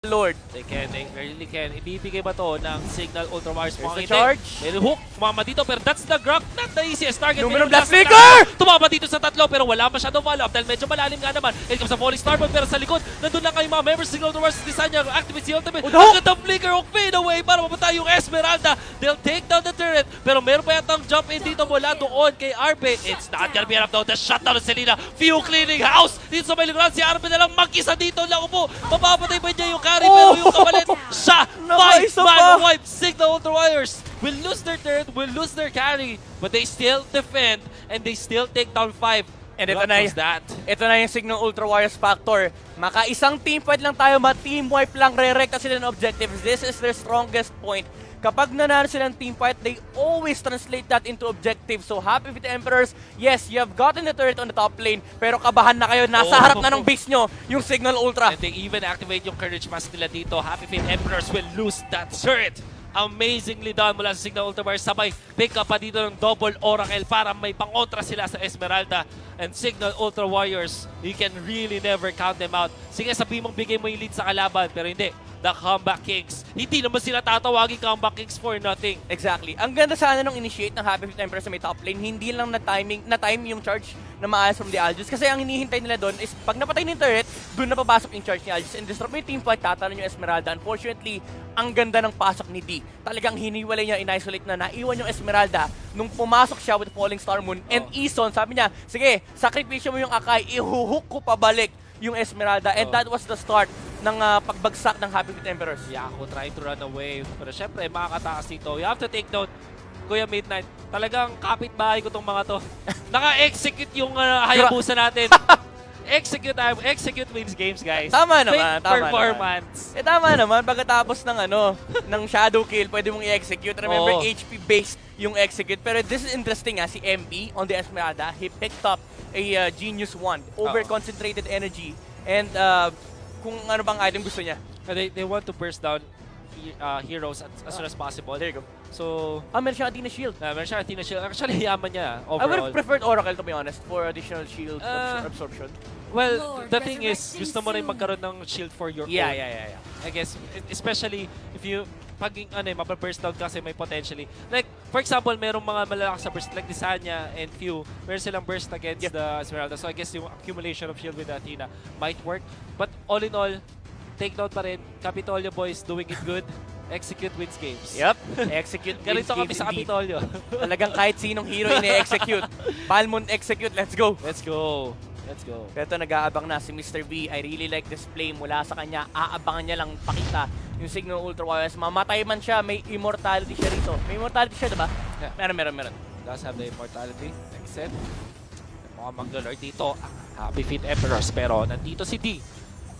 Lord. They really can. Ibibigay ba to ng Signal Ultra Wires? There's the charge. May hook, tumama dito, pero that's the Grok, not the easiest target. Numero Pero Blast Flicker! Tumama dito sa tatlo, pero wala masyadong follow-up dahil medyo malalim nga naman. It comes sa Falling Starboard, pero sa likod, nandun lang kayo mga members ng Signal Ultra Wires. Design niya, activate si Ultimate. Ang ganda Flicker, hook fade away para mamatay yung Esmeralda. They'll take down the turret, pero meron pa yatang jump in dito mula doon kay Arbe. It's not gonna be enough though. The shutdown of Selena. Few cleaning house. Dito sa may lugar, si Arbe na lang mag-isa dito lang upo. Mapapatay ba niya yung carry, pero yung kapalit siya. 5-man wipe. Signal Ultra Wires will lose their turret, will lose their carry, but they still defend and they still take down 5. And ito na yung Signal Ultra Wires factor. Maka-isang team fight lang tayo, ma-team wipe lang, re-recta sila ng objectives. This is their strongest point. Kapag nanalo sila ng team fight, they always translate that into objectives. So happy with the Emperors. Yes, you have gotten the turret on the top lane, pero kabahan na kayo. Nasa harap na ng base nyo, yung Signal Ultra. And they even activate yung Courage Mask nila dito. Happy Fate Emperors will lose that turret. Amazingly done mula sa Signal Ultra Wires. Sabay pick up pa dito ng double Oracle para may pangontra sila sa Esmeralda. And Signal Ultra Warriors, you can really never count them out. Sige, sabihin mong bigay mo yung lead sa kalaban, pero hindi. The Comeback Kings. Hindi naman sila tatawagin Comeback Kings for nothing. Exactly. Ang ganda sana nung initiate ng Happy Feet Emperors sa may top lane, hindi lang na-time yung charge na maayos from the Aljus. Kasi ang hinihintay nila doon is pag napatay ng turret, doon na papasok yung charge ni Aljus. And disrupt yung team fight, tatalon yung Esmeralda. Unfortunately, ang ganda ng pasok ni D. Talagang hiniwalay niya, in-isolate na, naiwan yung Esmeralda nung pumasok siya with Falling Star Moon. And Ison, sabi niya, sige, sakripisyo mo yung Akai, ihuhook ko pabalik yung Esmeralda. And that was the start ng pagbagsak ng Happy Feet Emperors. Yako trying to run away. Pero syempre, makakatakas dito. You have to take note, Kuya Midnight, talagang kapitbahay ko tong mga to. Naka-execute yung Hayabusa natin. Execute wins games, guys. Tama naman, Great tama performance. naman. Tama naman, pagkatapos ng ng shadow kill, pwede mong i-execute. Remember, HP-based yung execute. Pero this is interesting si MP on the Esmeralda, he picked up a Genius Wand, over-concentrated energy, and kung ano bang item gusto niya. They want to burst down heroes as soon as possible. There you go. So, meron siyang Athena Shield. meron siya Athena Shield. Actually, yaman niya overall. I would have preferred Oracle, to be honest, for additional shield absorption. Well, the thing is, gusto mo rin magkaroon ng shield for your own. Yeah. I guess, especially if you, pag mapaburst down kasi may potentially. Like, for example, merong mga malalakas sa burst, like Desanya and Few, meron silang burst against the Esmeralda. So I guess yung accumulation of shield with Athena might work. But all in all, take note pa rin, Capitolio boys doing it good. Execute wins games. Yep, execute wins Ganito kami games sa indeed. Capitolio. Talagang kahit sinong hero ini-execute. Palmon execute, let's go. Let's go. Let's go. Pero nag-aabang na si Mr. V. I really like this play mula sa kanya. Aabangan niya lang pakita yung Signal Ultra Warriors. Mamatay man siya, may immortality siya rito. May immortality siya, diba? Yeah. Meron. Does have the immortality. Like I said, mukhang mag-lord dito ang Happy Feet Emperors. Pero nandito si D.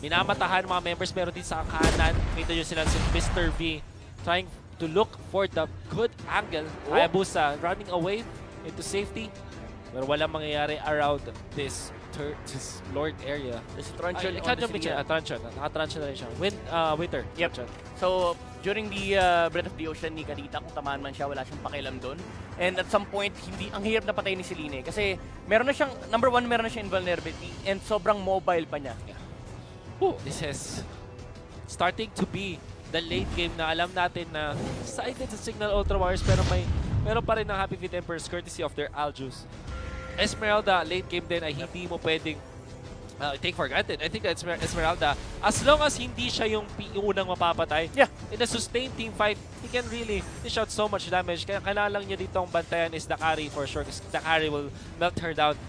Minamatahan mga members, pero din sa kanan, kita nyo sila si Mr. V trying to look for the good angle. Hayabusa running away into safety. Pero walang mangyayari around this Lord area. This Truncheon on Truncheon. Naka-Truncheon na rin siya. Winter. Yep. Truncheon. So, during the Breath of the Ocean ni Kadita, kung tamaan man siya, wala siyang pakialam doon. And at some point, ang hirap na patay ni Selene. Kasi meron na siyang, number one, meron na siyang invulnerability. And sobrang mobile pa niya. Yeah. This is starting to be the late game na alam natin na sided sa Signal Ultra Warriors, pero meron pa rin ng Happy Feet Emperors courtesy of their Aljus. Esmeralda, late game din ay hindi mo pwedeng take for granted. I think that Esmeralda, as long as hindi siya yung unang mapapatay, in a sustained team fight, he can really dish out so much damage. Kaya kailangan lang niya dito ang bantayan is the carry for sure. Because the carry will melt her down.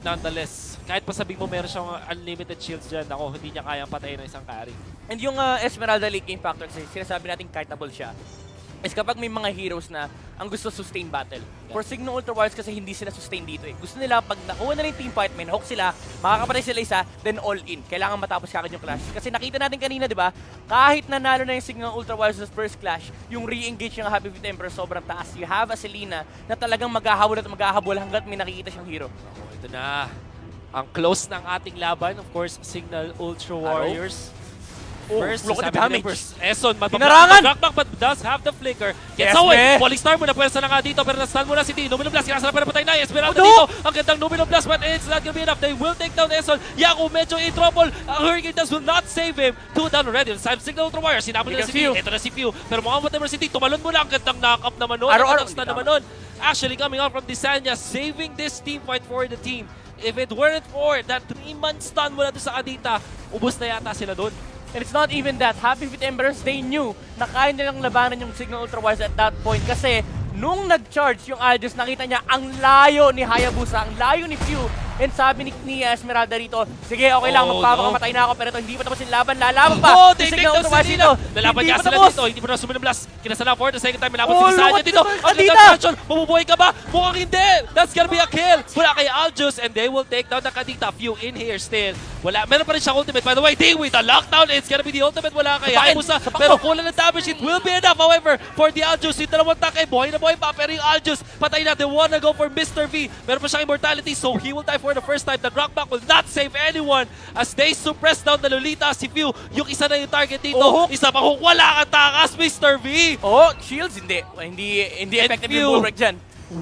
Nonetheless, kahit pa sabihin mo meron siyang unlimited shields dyan, ako, hindi niya kayang patayin ng isang carry. And yung Esmeralda late game factor, kasi sinasabi natin kiteable siya, is kapag may mga heroes na ang gusto sustain battle. For Signal Ultra Warriors kasi hindi sila sustain dito eh. Gusto nila pag nakuha na yung team fight, may hook sila, makakapatay sila isa, then all in. Kailangan matapos kagad yung clash. Kasi nakita natin kanina, di ba? Kahit nanalo na yung Signal Ultra Warriors sa first clash, yung re-engage ng Happy Feet Emperor sobrang taas. You have a Selena na talagang maghahabol at maghahabol hanggat may nakikita siyang hero. Ito na. Ang close ng ating laban, of course, Signal Ultra Warriors. First, look at the sabi ni damage. Eson, Hinarangan! Rockback but does have the flicker. Gets Yes, away! me. Falling Star muna, pwersa na nga dito, pero na-stun muna si D. Numino Blast, kinasala pero patay na. Esmeralda Oh, no! dito. Ang gandang Numino Blast, but it's not gonna be enough. They will take down Eson. Yaku medyo in trouble. Hurricane Dust will not save him. 2 down already. Side signal Ultra Wire. Sinapon nila si D. Ito na si Few. Pero mukhang whatever si D. Tumalon muna. Ang gandang knock-up naman nun. Ang gandang stun naman nun. Actually, coming out from Disanya, saving this team fight for the team. If it weren't for that 3-month stun mula doon sa Kadita, ubos na yata sila doon. And it's not even that. Happy Feet Embers, they knew na kaya nilang labanan yung Signal Ultra Wires at that point kasi nung nag-charge yung Aldous, nakita niya ang layo ni Hayabusa, ang layo ni Few. And sabi ni Esmeralda rito, sige, okay lang, magpapakamatay na ako, pero ito hindi pa tapos yung laban, lalaban pa. Oh, Si they take Signal down Ultra Wires si dito. Dina. Lalaban niya sila dito. Hindi pa na sumunod blast. Kinasala for the second time. Lalaban Oh, si Disanya look at dito. the Ang Kadita! gandang tension. Mabubuhay ka ba? Mukhang hindi. That's gonna be a kill. Wala kay Aljus and they will take down the Kadita. Few in here still. Wala. Meron pa rin siya ultimate. By the way, they with the lockdown. It's gonna be the ultimate. Wala kay Hayabusa. Pero kulang ng damage. It will be enough. However, for the Aljus, yung dalawang takay, buhay na buhay pa. Pero yung Aljus, patay na. They wanna go for Mr. V. Meron pa siyang immortality, so he will die for the first time. The Rockback will not save anyone as they suppress down the Lolita. Si Few, yung isa na yung target dito. Isa pa kung wala kang takas, Mr. V. Oh, shields, hindi effective yung bulwark dyan.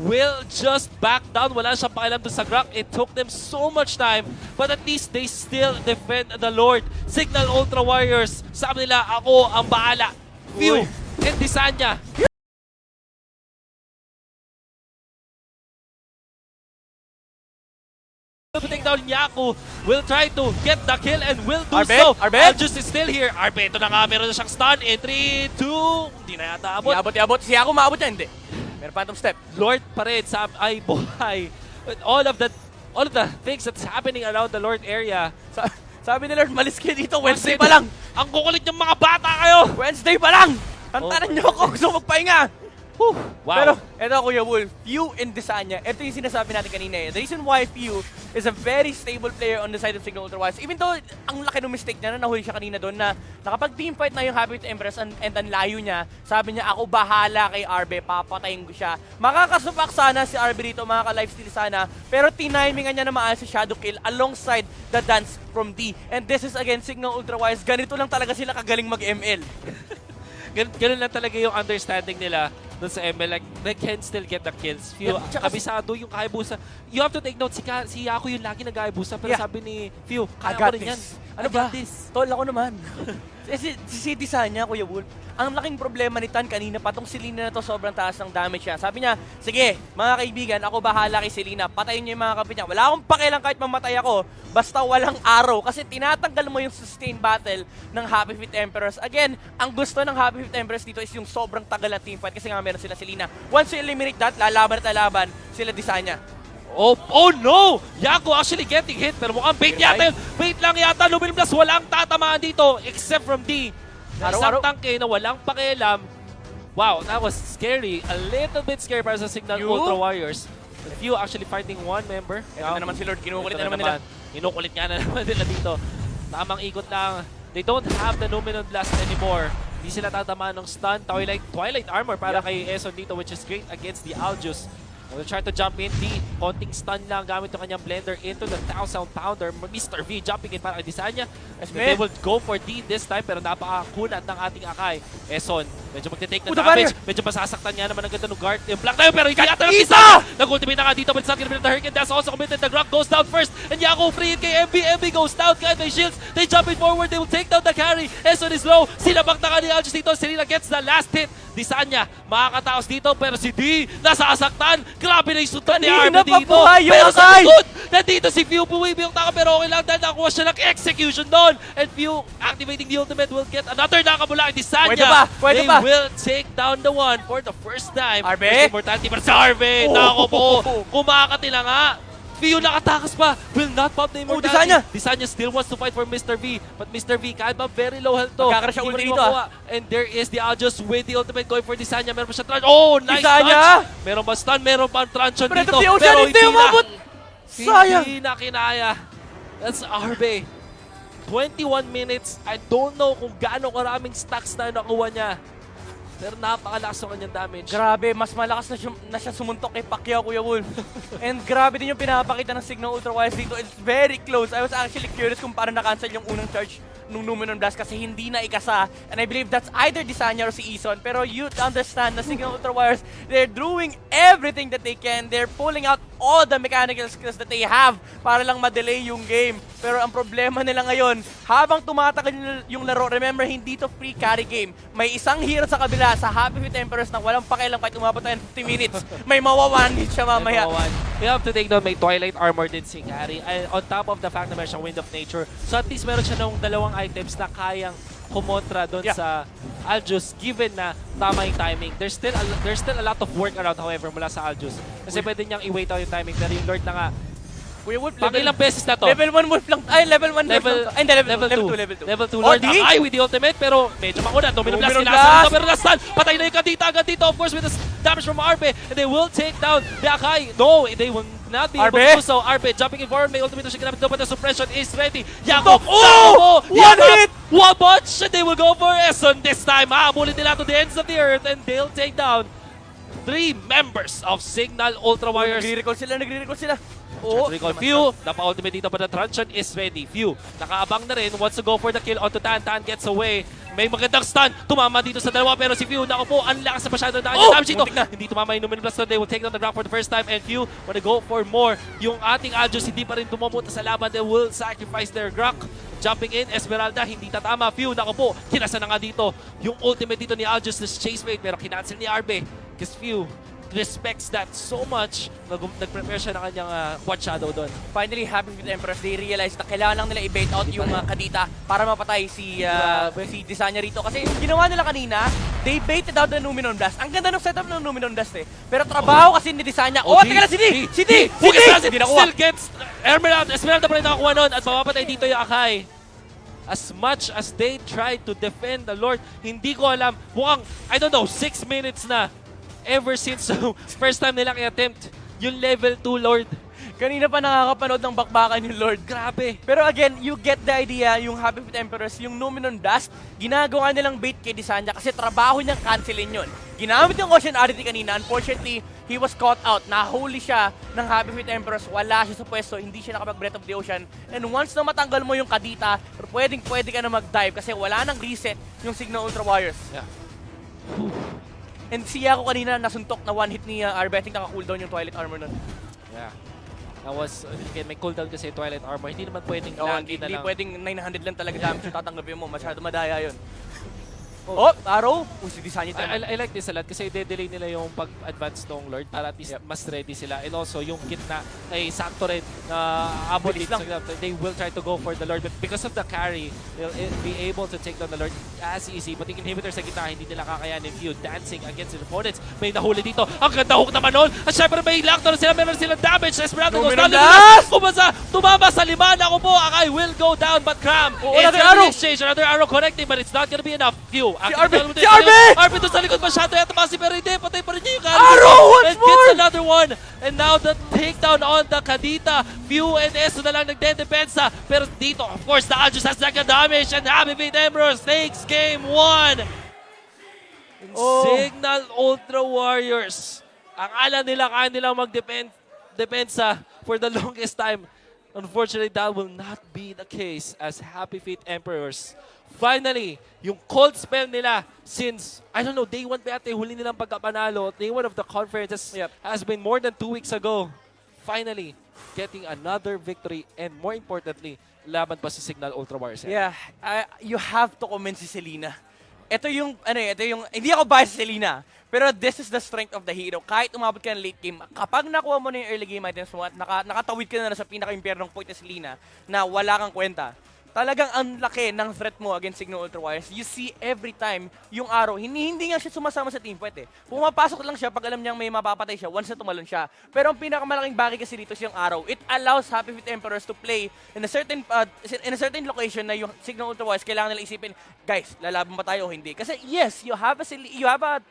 Will just back down. Wala siyang pakialam doon sa Grok. It took them so much time, but at least they still defend the Lord. Signal Ultra Warriors, sabi nila, ako ang bahala. Few and Disanya. Take down Yaku, will try to get the kill and will do so. Aljus is still here. Arbe, ito na nga, meron na siyang stun. In 3, 2, hindi na yata abot. Iabot. Si Yaku maabot yan, hindi. Meron phantom step. Lord pa rin, ay buhay. With all of the things that's happening around the Lord area. Sabi ni Lord, malis kayo dito, Wednesday pa lang. Ang kukulit yung mga bata kayo. Wednesday pa lang. Hantaran niyo ako, gusto magpahinga. Wow. Pero, eto Kuya Wolf, Few and Disanya, ito yung sinasabi natin kanina eh. The reason why Few is a very stable player on the side of Signal Ultra Wires, even though ang laki ng mistake niya na nahuli siya kanina doon na nakapag-teamfight na yung Happy Feet Empress and ang layo niya, sabi niya, ako bahala kay RB, papatayin ko siya. Makakasupak sana si RB dito, makaka-lifesteal sana, pero tinimingan niya na maayos si Shadow Kill alongside the dance from D. And this is again Signal Ultra Wires, ganito lang talaga sila kagaling mag-ML. Ganun lang talaga yung understanding nila dun sa ML. Like, they can still get the kills. Few, kabisado yung Hayabusa. You have to take note, si Yaku yung lagi nag-Hayabusa. Pero sabi ni Few, kaya ko rin yan. Ano ba? Tol, ako naman. si Disanya, Kuya Wolf, ang laking problema ni Tan kanina pa, tong Selena na to sobrang taas ng damage niya. Sabi niya, sige, mga kaibigan, ako bahala kay Selena. Patayin niyo yung mga kapit niya. Wala akong pakialam kahit mamatay ako, basta walang arrow. Kasi tinatanggal mo yung sustain battle ng Happy Feet Emperors. Again, ang gusto ng Happy Feet Emperors dito is yung sobrang tagal na teamfight kasi nga meron sila Selena. Once you eliminate that, lalaban at lalaban sila Disanya. Oh no! Yaku actually getting hit pero mukhang bait yata. Bait lang yata. Lumin Plus walang tatamaan dito except from D. Isang tangke na walang pakialam. Wow, that was scary. A little bit scary para sa Signal Ultra Warriors. A few actually fighting one member. Ito na naman si Lord. Kinukulit na naman nila. Kinukulit nga na naman nila dito. Tamang ikot lang. They don't have the Luminous Blast anymore. Hindi sila tatamaan ng stun. Twilight Armor para kay Eson dito, which is great against the Aljus. Will try to jump in. D, konting stun lang gamit yung kanyang blender into the 1,000 pounder. Mr. V jumping in para kay Disanya. They will go for D this time pero napakakunat ng ating Akai. Eson, medyo magte-take na damage. Medyo masasaktan nga naman ang ganda ng guard. Yung black tayo pero hindi yata ng isa! Nag-ultimate na nga dito but it's not gonna be the Hurricane. That's also committed. The Grok goes down first and Yaku free kay MB. MB goes down kahit may shields. They jump in forward. They will take down the carry. Eson is low. Sinabak na ka ni Aljus dito. Selena gets the last hit. Disanya, makakataos dito pero si D nasasaktan. Grabe na yung sundan ni Armin dito. Pero sa likod, nandito si Few buwibi yung taka pero okay lang dahil nakakuha siya ng execution doon. And Few activating the ultimate will get another nakamula kay Disanya. They will take down the one for the first time. Arbe? Immortality para sa Arbe. Nako po, kumakati na nga. Few nakatakas pa, will not pop the immortality. Disanya still wants to fight for Mr. V, but Mr. V kahit ba very low health to. Magkakara siya ulti dito. And there is the Aljus with the ultimate going for Disanya. Meron pa siya trunch. Oh, nice Disanya! trunch! Meron pa stun, meron pa truncheon dito. Pero hindi umabot! Sayang! Hindi na kinaya. That's Arbe. 21 minutes. I don't know kung gaano karaming stacks na nakuha niya. Pero napakalakas ng kanyang damage. Grabe, mas malakas na siya sumuntok kay Pacquiao, Kuya Wolf. And grabe din yung pinapakita ng Signal Ultra Wires dito. It's very close. I was actually curious kung paano na-cancel yung unang charge nung Numenon Blast kasi hindi na ikasa. And I believe that's either Disanya or si Ison. Pero you understand na Signal Ultra Warriors, they're doing everything that they can. They're pulling out all the mechanical skills that they have para lang ma-delay yung game. Pero ang problema nila ngayon, habang tumatagal yung laro, remember, hindi to free carry game. May isang hero sa kabila, sa Happy Feet Emperors na walang pakialam kahit umabot tayo ng 50 minutes. May mawawan din siya mamaya. We have to take note, may Twilight Armor din si Carry. On top of the fact na meron siyang Wind of Nature. So at least meron siya ng dalawang items na kayang kumontra doon sa Aljus given na tama yung timing. There's still a lot of work around however mula sa Aljus. Kasi pwede niyang i-wait out yung timing pero yung Lord na nga Kuya Wolf, pang ilang beses na to? Level 1 Wolf lang. Ay, level 1 level, Wolf lang. Ay, level 2. Level 2 Lord di? Akay with the ultimate pero medyo mauna. Domino Blast Domino nila. Blast! Pero na-stun. Patay na yung Kadita agad dito. Of course with the damage from RP. And they will take down the Akay. No, they will not be able to do so. RP jumping in forward. May ultimate na siya ginamit doon but the suppression is ready. Jakob! Oh! One hit! One punch! And they will go for Eson this time. Habulin nila to the ends of the earth and they'll take down 3 members of Signal Ultra Warriors. Nagre-recall sila. Recall Few, napa-ultimate dito but the truncheon is ready. Few, nakaabang na rin, wants to go for the kill onto Tan. Tan gets away. May magandang stun, tumama dito sa dalawa pero si Few, naku po, ang lakas na masyado na kanya damage dito. Hindi tumama yung Numen Blast, so they will take down the ground for the first time and Few wanna go for more. Yung ating Aljus hindi pa rin tumumunta sa laban, they will sacrifice their Grok. Jumping in, Esmeralda, hindi tatama. Few, naku po, kinasa na nga dito. Yung ultimate dito ni Aljus, this chase bait, pero kinancel ni Arbe. Because Few respects that so much, nag-prepare siya ng kanyang quad shadow doon. Finally, Happy with Emperors, they realized na kailangan lang nila i-bait out yung Kadita para mapatay si Disanya rito. Kasi ginawa nila kanina, they baited out the Numenon Blast. Ang ganda ng setup ng Numenon Blast eh. Pero trabaho kasi ni Disanya. Teka lang, si D! Still gets Esmeralda pa rin nakakuha nun at mapapatay dito yung Akay. As much as they try to defend the Lord, hindi ko alam, mukhang, I don't know, 6 minutes na ever since first time nilang i-attempt yung level 2 Lord. Kanina pa nakakapanood ng bakbakan yung Lord. Grabe. Pero again, you get the idea, yung Happy Feet Emperors, yung Numenon Blast, ginagawa nilang bait kay Disanya kasi trabaho niyang cancelin yun. Ginamit yung Ocean Oddity kanina, unfortunately, he was caught out. Nahuli siya ng Happy Feet Emperors, wala siya sa pwesto, hindi siya nakapag-Breath of the Ocean. And once na matanggal mo yung Kadita, pwede ka na mag-dive kasi wala nang reset yung Signal Ultra Warriors. Yeah. And siya ako kanina nasuntok na one hit ni Arbe. I think naka-cooldown yung Twilight Armor nun. Yeah. That was, again, may cooldown kasi Twilight Armor. Hindi naman pwedeng Hindi na lang. pwedeng 900 lang talaga damage yung tatanggapin mo. Masyado madaya yun. Arrow! Si Disanya I like this a lot kasi i-delay nila yung pag-advance ng Lord para at least mas ready sila. And also, yung gitna ay sakto rin na abot dito. They will try to go for the Lord but because of the carry, they'll be able to take down the Lord as easy. But yung inhibitor sa gitna, hindi nila kakayanin. View dancing against their opponents. May nahuli dito. Ang ganda hook naman nun. At syempre may lockdown sila. Meron silang damage. Esmeralda goes down. Tumama sa lima. Ako po, Akay will go down but Cram. Another arrow connecting but it's not gonna be enough. View. Si RB! RB doon sa likod masyado yata kasi pero hindi, patay pa rin niya yung Arrow! Once more! Gets another one. And now the takedown on the Kadita. Few and Eso na lang nagdedepensa. Pero dito, of course, the Aljus has second damage and Happy Feet Emperors takes game 1. Signal Ultra Warriors. Ang alam nila, kaya nilang magdepensa for the longest time. Unfortunately, that will not be the case as Happy Feet Emperors. Finally, yung cold spell nila since, I don't know, day 1 pa yata, huli nilang pagkapanalo. Day 1 of the conference has been more than 2 weeks ago. Finally, getting another victory and more importantly, laban pa si Signal Ultra Warriors. Yeah, you have to commend si Selena. Ito yung, hindi ako biased sa Selena. Pero this is the strength of the hero. Kahit umabot ka ng late game, kapag nakuha mo na yung early game items mo at nakatawid ka na sa pinaka-impyernong point na Selena na wala kang kwenta, talagang ang laki ng threat mo against Signal Ultra Warriors. You see every time yung Arrow, hindi nga siya sumasama sa team fight eh. Pumapasok lang siya pag alam niyang may mapapatay siya once na tumalon siya. Pero ang pinakamalaking bagay kasi dito yung Arrow. It allows Happy Feet Emperors to play in a certain location na yung Signal Ultra Warriors kailangan nila isipin, guys, lalaban ba tayo o hindi? Kasi yes, you have a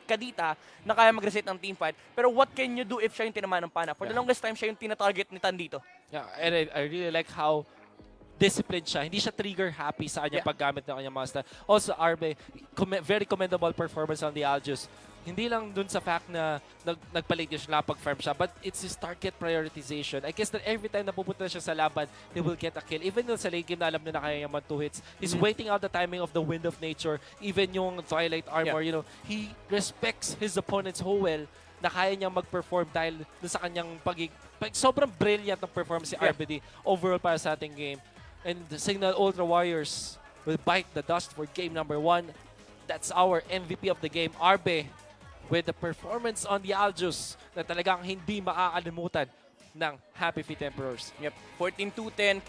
Kadita na kaya mag-reset ng team fight. Pero what can you do if siya yung tinamaan ng pana? For the longest time, siya yung tina-target ni Tan dito. Yeah, and I really like how disciplined siya. Hindi siya trigger happy sa kanyang paggamit ng kanyang master. Also, Arbe, very commendable performance on the Aljus. hindi lang dun sa fact na nagpa-late siya, napag-farm siya, but it's his target prioritization. I guess that every time na pupunta siya sa laban, he will get a kill. Even though sa late game na alam na kaya niya man 2 hits, he's waiting out the timing of the Wind of Nature, even yung Twilight Armor, you know, he respects his opponents so well na kaya niyang mag-perform dahil dun sa kanyang sobrang brilliant ng performance si RBD overall para sa ating game. And the Signal Ultra Warriors will bite the dust for game number 1. That's our MVP of the game, RB, with the performance on the Aljus na talagang hindi maaalimutan ng Happy Feet Emperors. Yep, 14-2-10,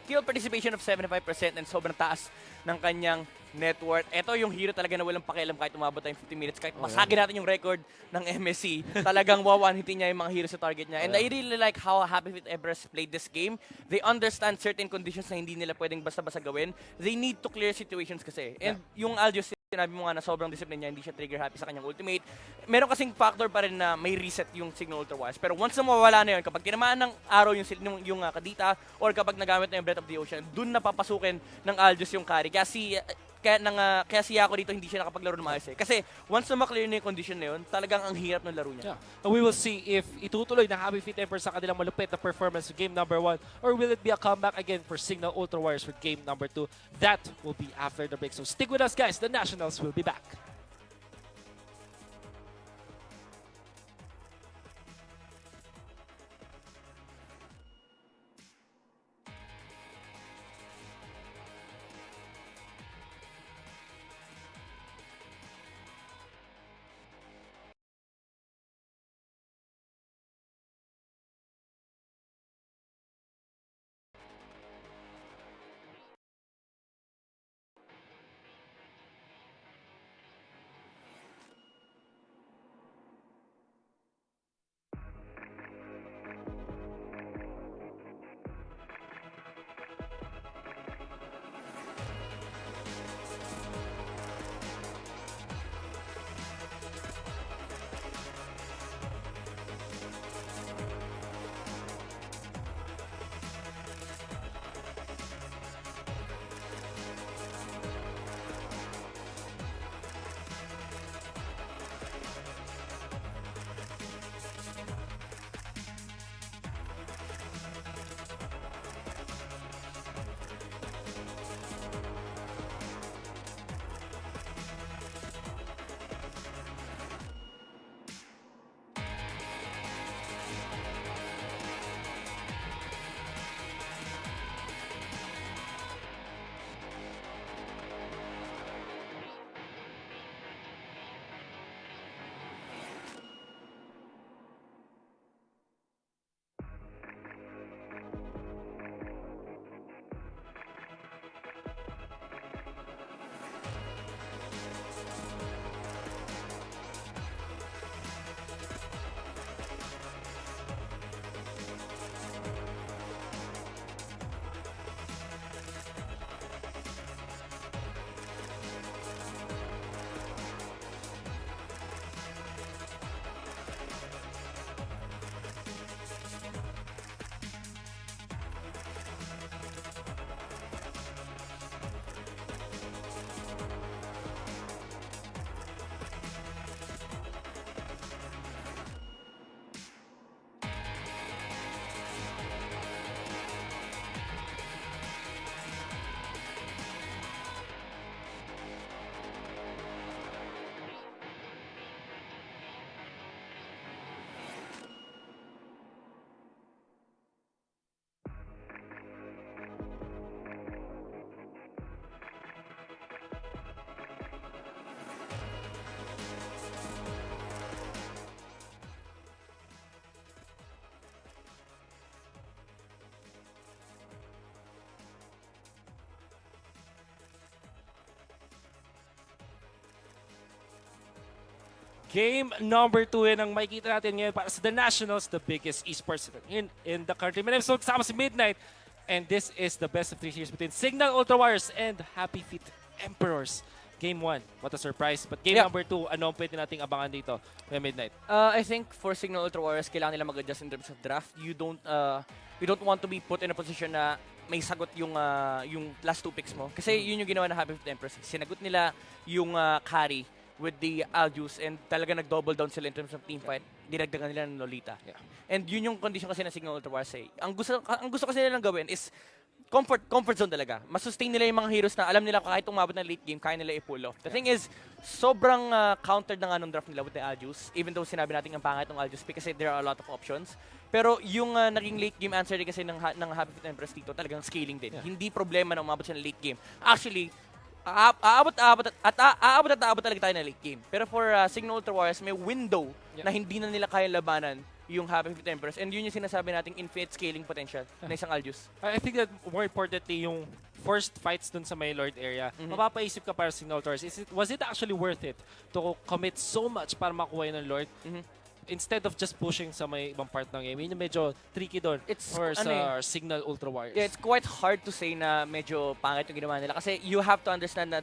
kill participation of 75% and sobrang taas ng kanyang net worth. Ito yung hero talaga na walang pakialam kahit umabot tayong 50 minutes. Kahit masagin natin yung record ng MSC, talagang wawanhitin niya yung mga hero sa target niya. And I really like how Happy Feet Emperors played this game. They understand certain conditions na hindi nila pwedeng basta-basta gawin. They need to clear situations kasi. And yung Aljus, sinabi mo nga na sobrang discipline niya, hindi siya trigger happy sa kanyang ultimate. Meron kasing factor pa rin na may reset yung Signal Ultra Wires. Pero once na mawala na yun, kapag tinamaan ng araw yung kadita or kapag nagamit na yung Breath of the Ocean, dun na papasukin ng Aljus yung carry. Kaya si Yako dito hindi siya nakapaglaro ng maayos eh. Kasi once na maklear na yung condition na yun, talagang ang hirap ng laro niya. Yeah. And we will see if itutuloy na Happy Feet Emperors sa kanilang malupit na performance for game number 1 or will it be a comeback again for Signal Ultra Warriors for game number 2. That will be after the break. So stick with us guys, the Nationals will be back. Game number 2 yan ang makikita natin ngayon para sa The Nationals, the biggest esports in the country. My name is kasama si Midnight, and this is the best of 3 series between Signal Ultra Warriors and Happy Feet Emperors. Game 1, what a surprise. But game number 2, ano ang pwede nating abangan dito may Midnight? I think for Signal Ultra Warriors, kailangan nila mag-adjust in terms of draft. You don't want to be put in a position na may sagot yung last 2 picks mo. Kasi yun yung ginawa ng Happy Feet Emperors. Sinagot nila yung carry with the Aljus and talaga nag-double down sila in terms of team fight, dinagdagan nila ng Lolita. Yeah. And yun yung condition kasi na Signal Ultra Wars eh. Ang gusto kasi nilang gawin is comfort zone talaga. Masustain nila yung mga heroes na alam nila kahit umabot ng late game, kaya nila i-pull off. The thing is, sobrang countered na nga nung draft nila with the Aljus, even though sinabi natin ang pangit ng Aljus kasi there are a lot of options. Pero yung naging late game answer din kasi ng Happy Feet Empress dito, talagang scaling din. Yeah. Hindi problema na umabot siya ng late game. Actually, aabot talaga tayo ng late game. Pero for Signal Ultra Warriors, may window na hindi na nila kaya labanan yung Happy Feet Empress. And yun yung sinasabi nating infinite scaling potential na isang Aljus. I think that more importantly, yung first fights dun sa may Lord area, mapapaisip ka para sa Signal Ultra Warriors, was it actually worth it to commit so much para makuha yun ng Lord? Instead of just pushing sa may ibang part ng game, yun yung medyo tricky doon for sa Signal Ultra Warriors. Yeah, it's quite hard to say na medyo pangit yung ginawa nila kasi you have to understand na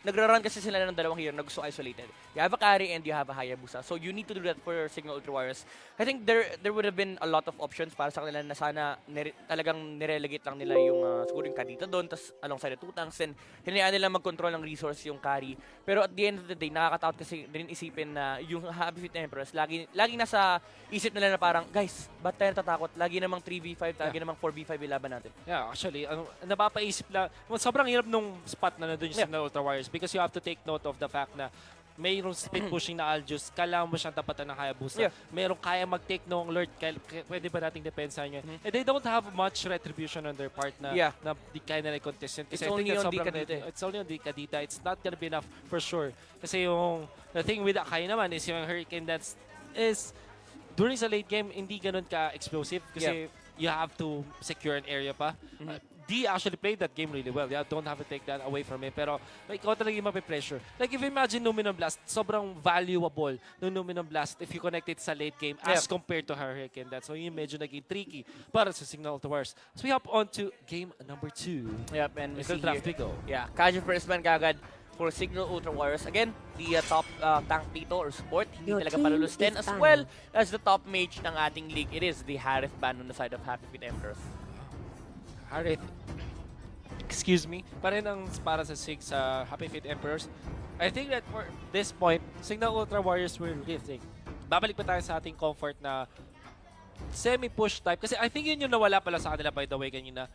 nagra-run kasi sila ng dalawang hero na gusto isolated. You have a carry and you have a Hayabusa. So you need to do that for Signal Ultra Warriors. I think there would have been a lot of options para sa kanila na sana talagang nirelegate lang nila yung siguro yung Kadita doon, tas alongside the Tutangs, and hinayaan nila mag-control ng resource yung carry. Pero at the end of the day, nakakatakot kasi din isipin na yung Happy Feet Empress, laging nasa isip nila na parang, guys, ba't tayo natatakot? Lagi namang 3v5, lagi namang 4v5 ilaban natin. Yeah, actually, napapaisip lang, sobrang hirap nung spot na nandun yung Signal Ultra Warriors because you have to take note of the fact na mayroong split pushing na Aljus, kailangan mo siyang tapatan ng Hayabusa. Yeah. Mayroong kaya mag-take ng Lord, pwede ba nating depensahan yun? And they don't have much retribution on their part na di kaya nila contestant. It's only on the Kadita. It's only on the Kadita. It's not gonna be enough for sure. Kasi the thing with Akai naman is yung Hurricane Dance is during sa late game, hindi ganun ka-explosive kasi you have to secure an area pa. D actually played that game really well. Yeah, don't have to take that away from him. Pero ikaw talaga yung mapipressure. Like if you imagine Numinum Blast, sobrang valuable ng Numinum Blast if you connect it sa late game as compared to Hurricane. That's why yung medyo naging tricky para sa Signal Ultra Warriors. So we hop on to game number 2. Yep, and we see draft here, we go. Yeah, casual first man kagad for Signal Ultra Warriors. Again, the top tank dito or support, hindi talaga palulustin, as well as the top mage ng ating league. It is the Harith ban on the side of Happy Feet Emperors. Harith, excuse me, pa rin ang para sa Sig sa Happy Feet Emperors. I think that for this point, Signal Ultra Warriors will rethink. Babalik pa tayo sa ating comfort na semi-push type. Kasi I think yun yung nawala pala sa kanila by the way kanina.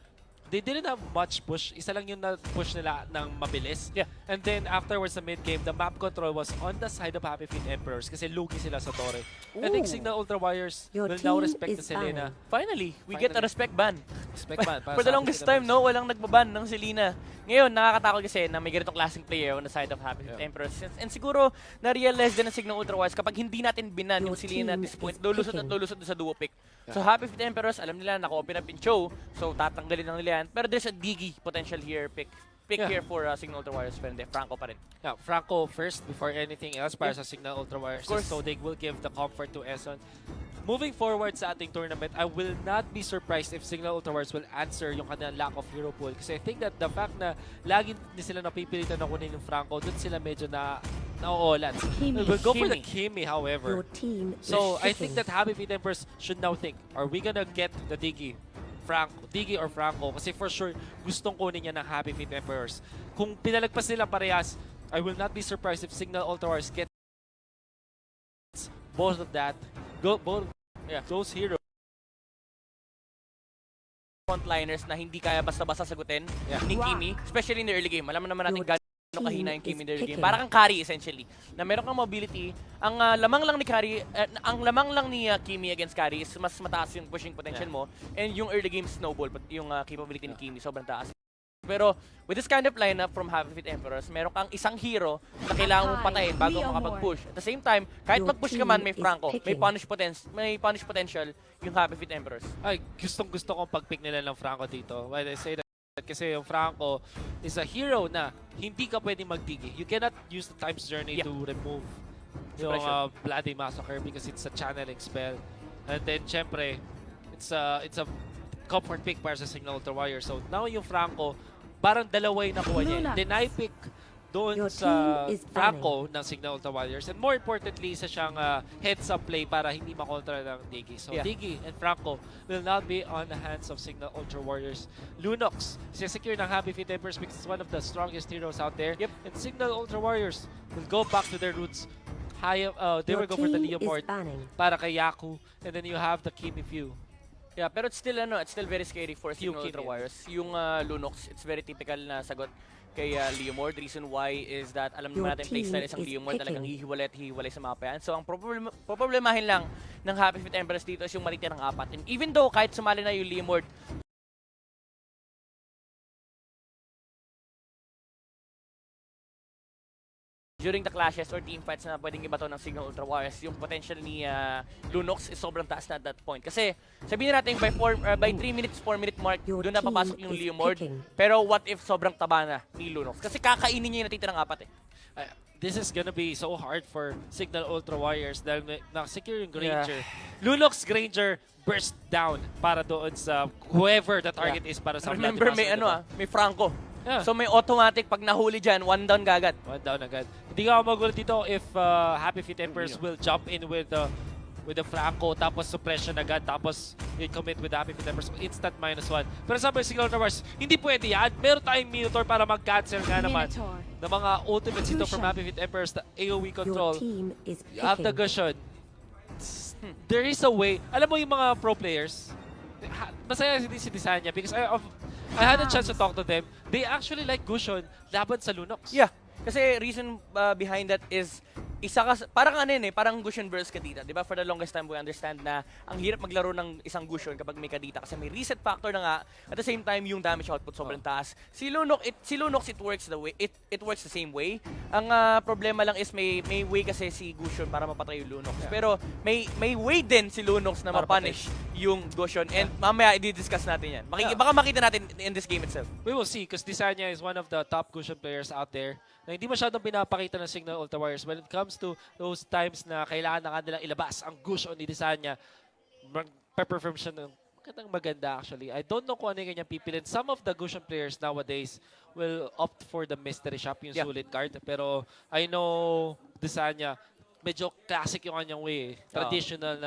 They didn't have much push. Isa lang yung na-push nila ng mabilis. Yeah. And then afterwards sa mid-game, the map control was on the side of Happy Feet Emperors kasi lugi sila sa torre. I think Signal Ultra Warriors will now respect the Selena. Finally, we get a respect ban. Respect ban. For the longest time, no, walang nagbaban ng Selena. Ngayon, nakakatakot kasi na may ganitong klaseng player on the side of Happy Feet Emperors. And siguro, na-realize din ng Signal Ultra Warriors kapag hindi natin binan yung Selena at this point, lulusot at lulusot sa duo pick. So Happy Feet Emperors, alam nila, naka-open up in show, so tatanggalin lang nila yan. Pero there's a Diggy potential here, pick here for Signal Ultra Warriors, pero hindi, Franco pa rin. Yeah, Franco first before anything else para sa Signal Ultra Warriors. So they will give the comfort to Eson. Moving forward sa ating tournament, I will not be surprised if Signal Ultra Warriors will answer yung kanilang lack of hero pool. Kasi I think that the fact na lagi sila napipilitan na kunin yung Franco, dun sila medyo na-oolan. We'll go for the Kimi, however. So I think that Happy Feet Emperors should now think, are we gonna get the Diggy or Franco? Kasi for sure, gustong kunin niya ng Happy Feet Emperors. Kung pinalagpas nila parehas, I will not be surprised if Signal Ultra Warriors gets both of that. Both those heroes. Frontliners na hindi kaya basta-basta sagutin ni Kimi, especially in the early game. Alam mo naman natin gano'n kahina yung Kimi in the early game. Parang kang carry essentially. Na meron kang mobility. Ang lamang lang ni Kimi against carry is mas mataas yung pushing potential mo, and yung early game snowball, yung capability ni Kimi sobrang taas. Pero with this kind of lineup from Happy Feet Emperors, meron kang isang hero na kailangan mong patayin bago makapag-push. At the same time, kahit mag-push ka man, may Franco, may punish potential yung Happy Feet Emperors. Ay, gustong-gusto kong pag-pick nila ng Franco dito. Why I say that? Kasi yung Franco is a hero na hindi ka pwedeng mag-digi. You cannot use the Time's Journey to remove yung Bloody Massacre because it's a channeling spell. And then, syempre, it's a comfort pick para sa Signal Ultra Warriors. So, now yung Franco, parang dalawa yung nakuha niya. Deny pick doon Your sa team is Franco ng Signal Ultra Warriors. And more importantly, isa siyang heads-up play para hindi makontra ng Diggy. So Diggy and Franco will not be on the hands of Signal Ultra Warriors. Lunox secure ng Happy Feet Emperors because it's one of the strongest heroes out there. And Signal Ultra Warriors will go back to their roots. They will go for the Leomord para kay Yaku. And then you have the Kimi Few. Yeah, pero it's still very scary for Signal Ultra Warriors. Yung Lunox, it's very typical na sagot kay Leomord. Reason why is that alam naman natin playstyle isang Leomord talagang hihiwalay sa mapa yan. So ang problemahin lang ng Happy Feet Emperors dito is yung malitirang apat. And even though kahit sumali na yung Leomord, during the clashes or team fights na pwedeng ibato ng Signal Ultra Warriors, yung potential ni Lunox is sobrang taas na at that point. Kasi sabihin natin by 3 minutes, 4 minute mark, doon na papasok yung Leomord. Pero what if sobrang taba na ni Lunox? Kasi kakainin niya yung natitirang apat eh. This is gonna be so hard for Signal Ultra Warriors dahil na-secure yung Granger. Lunox Granger burst down para doon sa whoever the target is para sa Remember may Franco. So may automatic pag nahuli dyan, 1 down agad. 1 down agad. Hindi ka magulat dito if Happy Feet Emperors will jump in with the Franco tapos suppression agad tapos i-commit with the Happy Feet Emperors. Instant -1. Pero sabi ng Signal Ultra Warriors, hindi pwede yan. Meron tayong Minotaur para mag-cancel nga naman ng mga ultimates dito from Happy Feet Emperors, the AoE control. You have the Gushon. There is a way. Alam mo yung mga pro players, masaya si Desanya because I had a chance to talk to them. They actually like Gushon laban sa Lunox. Yeah. Kasi reason behind that is parang parang Gushon versus Kadita. Diba? For the longest time, we understand na ang hirap maglaro ng isang Gushon kapag may Kadita kasi may reset factor na nga. At the same time, yung damage output sobrang taas. Si Lunox, it works the same way. Ang problema lang is may way kasi si Gushon para mapatay yung Lunox. Pero may way din si Lunox na mapunish yung Gushon. And mamaya i-discuss natin yan. Baka makita natin in this game itself. We will see because Desanya is one of the top Gushon players out there na hindi masyadong pinapakita ng Signal Ultra Warriors when it comes to those times na kailangan na kanilang ilabas ang Gushon ni Desanya. Perform siya ng maganda actually. I don't know kung ano yung kanyang pipilin. Some of the Gushon players nowadays will opt for the mystery shop, yung sulit card. Pero I know Desanya, medyo classic yung kanyang way. Traditional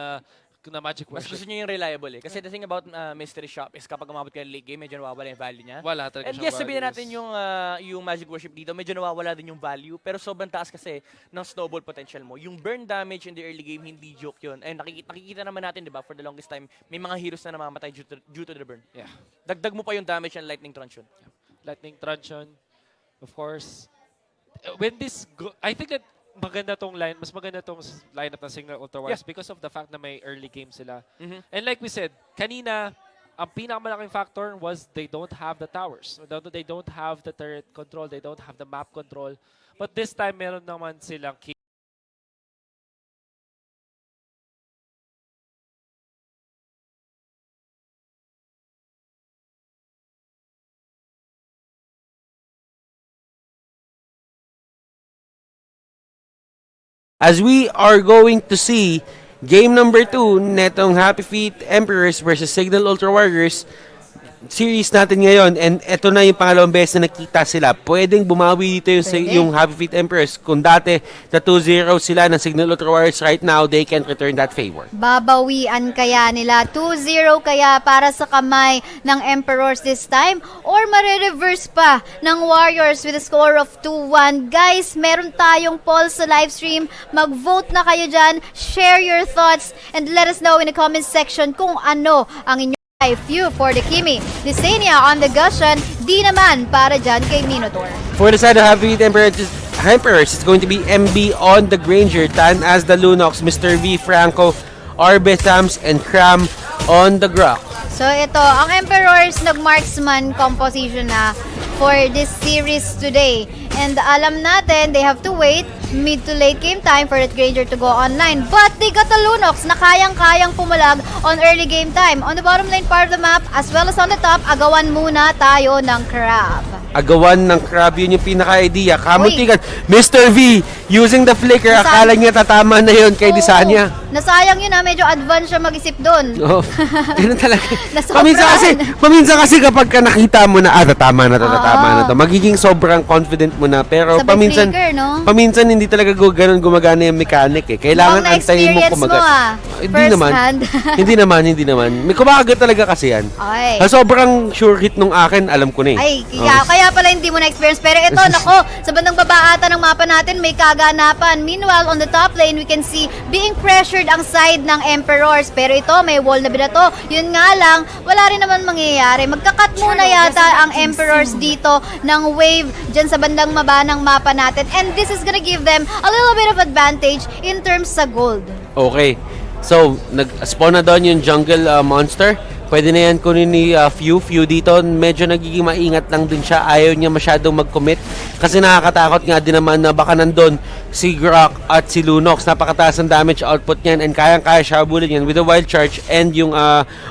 na magic Mas worship. gusto niyo yung reliable eh. Kasi the thing about mystery shop is kapag umabot ka ng late game, medyo nawawala yung value niya. Wala talaga And yes, sabihin natin yung magic worship dito, medyo nawawala din yung value. Pero sobrang taas kasi ng snowball potential mo. Yung burn damage in the early game, hindi joke yun. And nakikita naman natin, di ba, for the longest time, may mga heroes na namamatay due to the burn. Yeah. Dagdag mo pa yung damage ng lightning truncheon. Lightning truncheon, of course. When I think that mas maganda tong lineup ng Signal Ultra Warriors because of the fact na may early game sila. And like we said, kanina, ang pinakamalaking factor was they don't have the towers. They don't have the turret control. They don't have the map control. But this time, meron naman silang key. As we are going to see game number 2 netong Happy Feet Emperors versus Signal Ultra Warriors series natin ngayon, and eto na yung pangalawang beses na nakita sila. Pwedeng bumawi dito yung Happy Feet Emperors. Kung dati na 2-0 sila ng Signal Ultra Warriors, right now they can return that favor. Babawian kaya nila 2-0 kaya para sa kamay ng Emperors this time, or mare-reverse pa ng Warriors with a score of 2-1? Guys, meron tayong poll sa livestream. Mag-vote na kayo dyan, share your thoughts, and let us know in the comment section kung ano ang inyong view for the Kimi. Desania on the Gushon, di naman para dyan kay Minotaur. For the side of Happy Feet Emperors, it's going to be MB on the Granger, Tan as the Lunox, Mr. V, Franco, Arbethams, and Cram on the Grok. So ito, ang Emperors nag-marksman composition na for this series today. And alam natin, they have to wait mid to late game time for that Granger to go online. But they got the Lunox na kayang-kayang pumulag on early game time. On the bottom lane part of the map, as well as on the top, agawan muna tayo ng Crab. agawan ng crab, yun yung pinaka-idea. Kamuntikan, Mr. V using the flicker, akala niya tatama na yun kay Disanya. Nasayang yun medyo advance siya mag-isip doon. Oo. Ganun talaga. Nasobrahan. Paminsan kasi kapag ka nakita mo na, tatama na to. Magiging sobrang confident mo na. Pero Sabay paminsan, flicker, no? paminsan hindi talaga ganun gumagana yung mechanic eh. Kailangan Mukhang antayin mo na-experience kumagat. mo, Hindi First naman. hand. Hindi naman. May kumakagat talaga kasi yan. Okay. Sobrang sure hit nung akin, alam ko na eh. Ay, kaya pala hindi mo na-experience. Pero ito, nako, sa bandang baba ata ng mapa natin, may kaganapan. Meanwhile, on the top lane, we can see being pressured ang side ng Emperors. Pero ito, may wall na binato. Yun nga lang, wala rin naman mangyayari. Magkakat muna yata ang Emperors dito ng wave dyan sa bandang maba ng mapa natin. And this is gonna give them a little bit of advantage in terms sa gold. Okay. So, nag-spawn na doon yung jungle monster. Pwede na yan kunin ni Few. Few dito, medyo nagiging maingat lang din siya. Ayaw niya masyadong mag-commit. Kasi nakakatakot nga din naman na baka nandun si Grok at si Lunox. Napakataas ang damage output niyan and kayang-kaya siya bulin yan with the wild charge and yung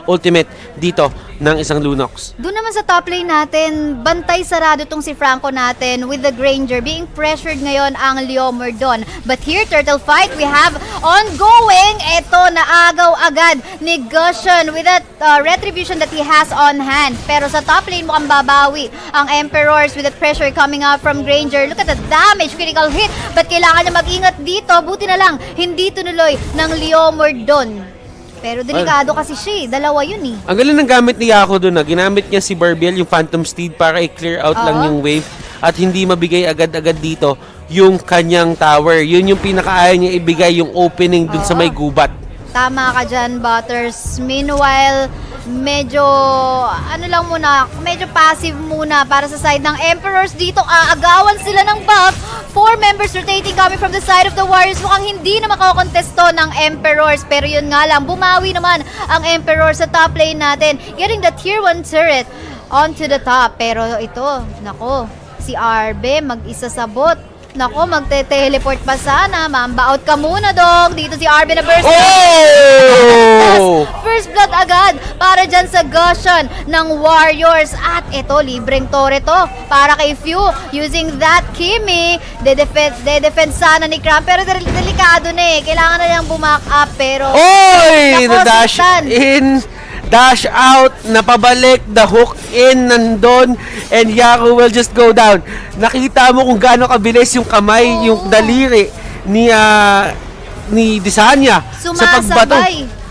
ultimate dito ng isang Lunox. Doon naman sa top lane natin, bantay sarado tong si Franco natin with the Granger. Being pressured ngayon ang Leomord doon. But here, turtle fight, we have ongoing. Ito, naagaw agad ni Gusion with that retribution that he has on hand. Pero sa top lane, mukhang babawi ang Emperors with that pressure coming out from Granger. Look at the damage, critical hit. But kailangan niya mag-ingat dito. Buti na lang, hindi tunuloy ng Leomord doon. Pero delikado kasi siya eh. Dalawa yun eh. Ang galing ng gamit ni Yako doon. Ginamit niya si Barbiel, yung Phantom Steed, para i-clear out lang yung wave at hindi mabigay agad-agad dito yung kanyang tower. Yun yung pinakaayaw niya ibigay, yung opening dun sa may gubat. Tama ka dyan, Butters. Meanwhile, medyo, medyo passive muna para sa side ng Emperors dito. Aagawan sila ng buff. 4 members rotating coming from the side of the Warriors. Mukhang hindi na makakontesto ng Emperors. Pero yun nga lang, bumawi naman ang Emperors sa top lane natin. Getting the tier 1 turret onto the top. Pero ito, nako, si Arbe mag-isa sa bot. Nako, magte-teleport pa sana. Mamba out ka muna, dong. Dito si Arbe na burst. Oh! First blood agad para dyan sa Gusion ng Warriors. At ito, libreng tore to para kay Few. Using that Kimi, de-defend sana ni Cram. Pero delikado na eh. Kailangan na lang bumack up. Pero, Oy! nako, The dash Sultan. in, dash out, napabalik, the hook in, nandun, and Yako will just go down. Nakita mo kung gaano kabilis yung kamay, yung daliri ni Disanya sa pagbato.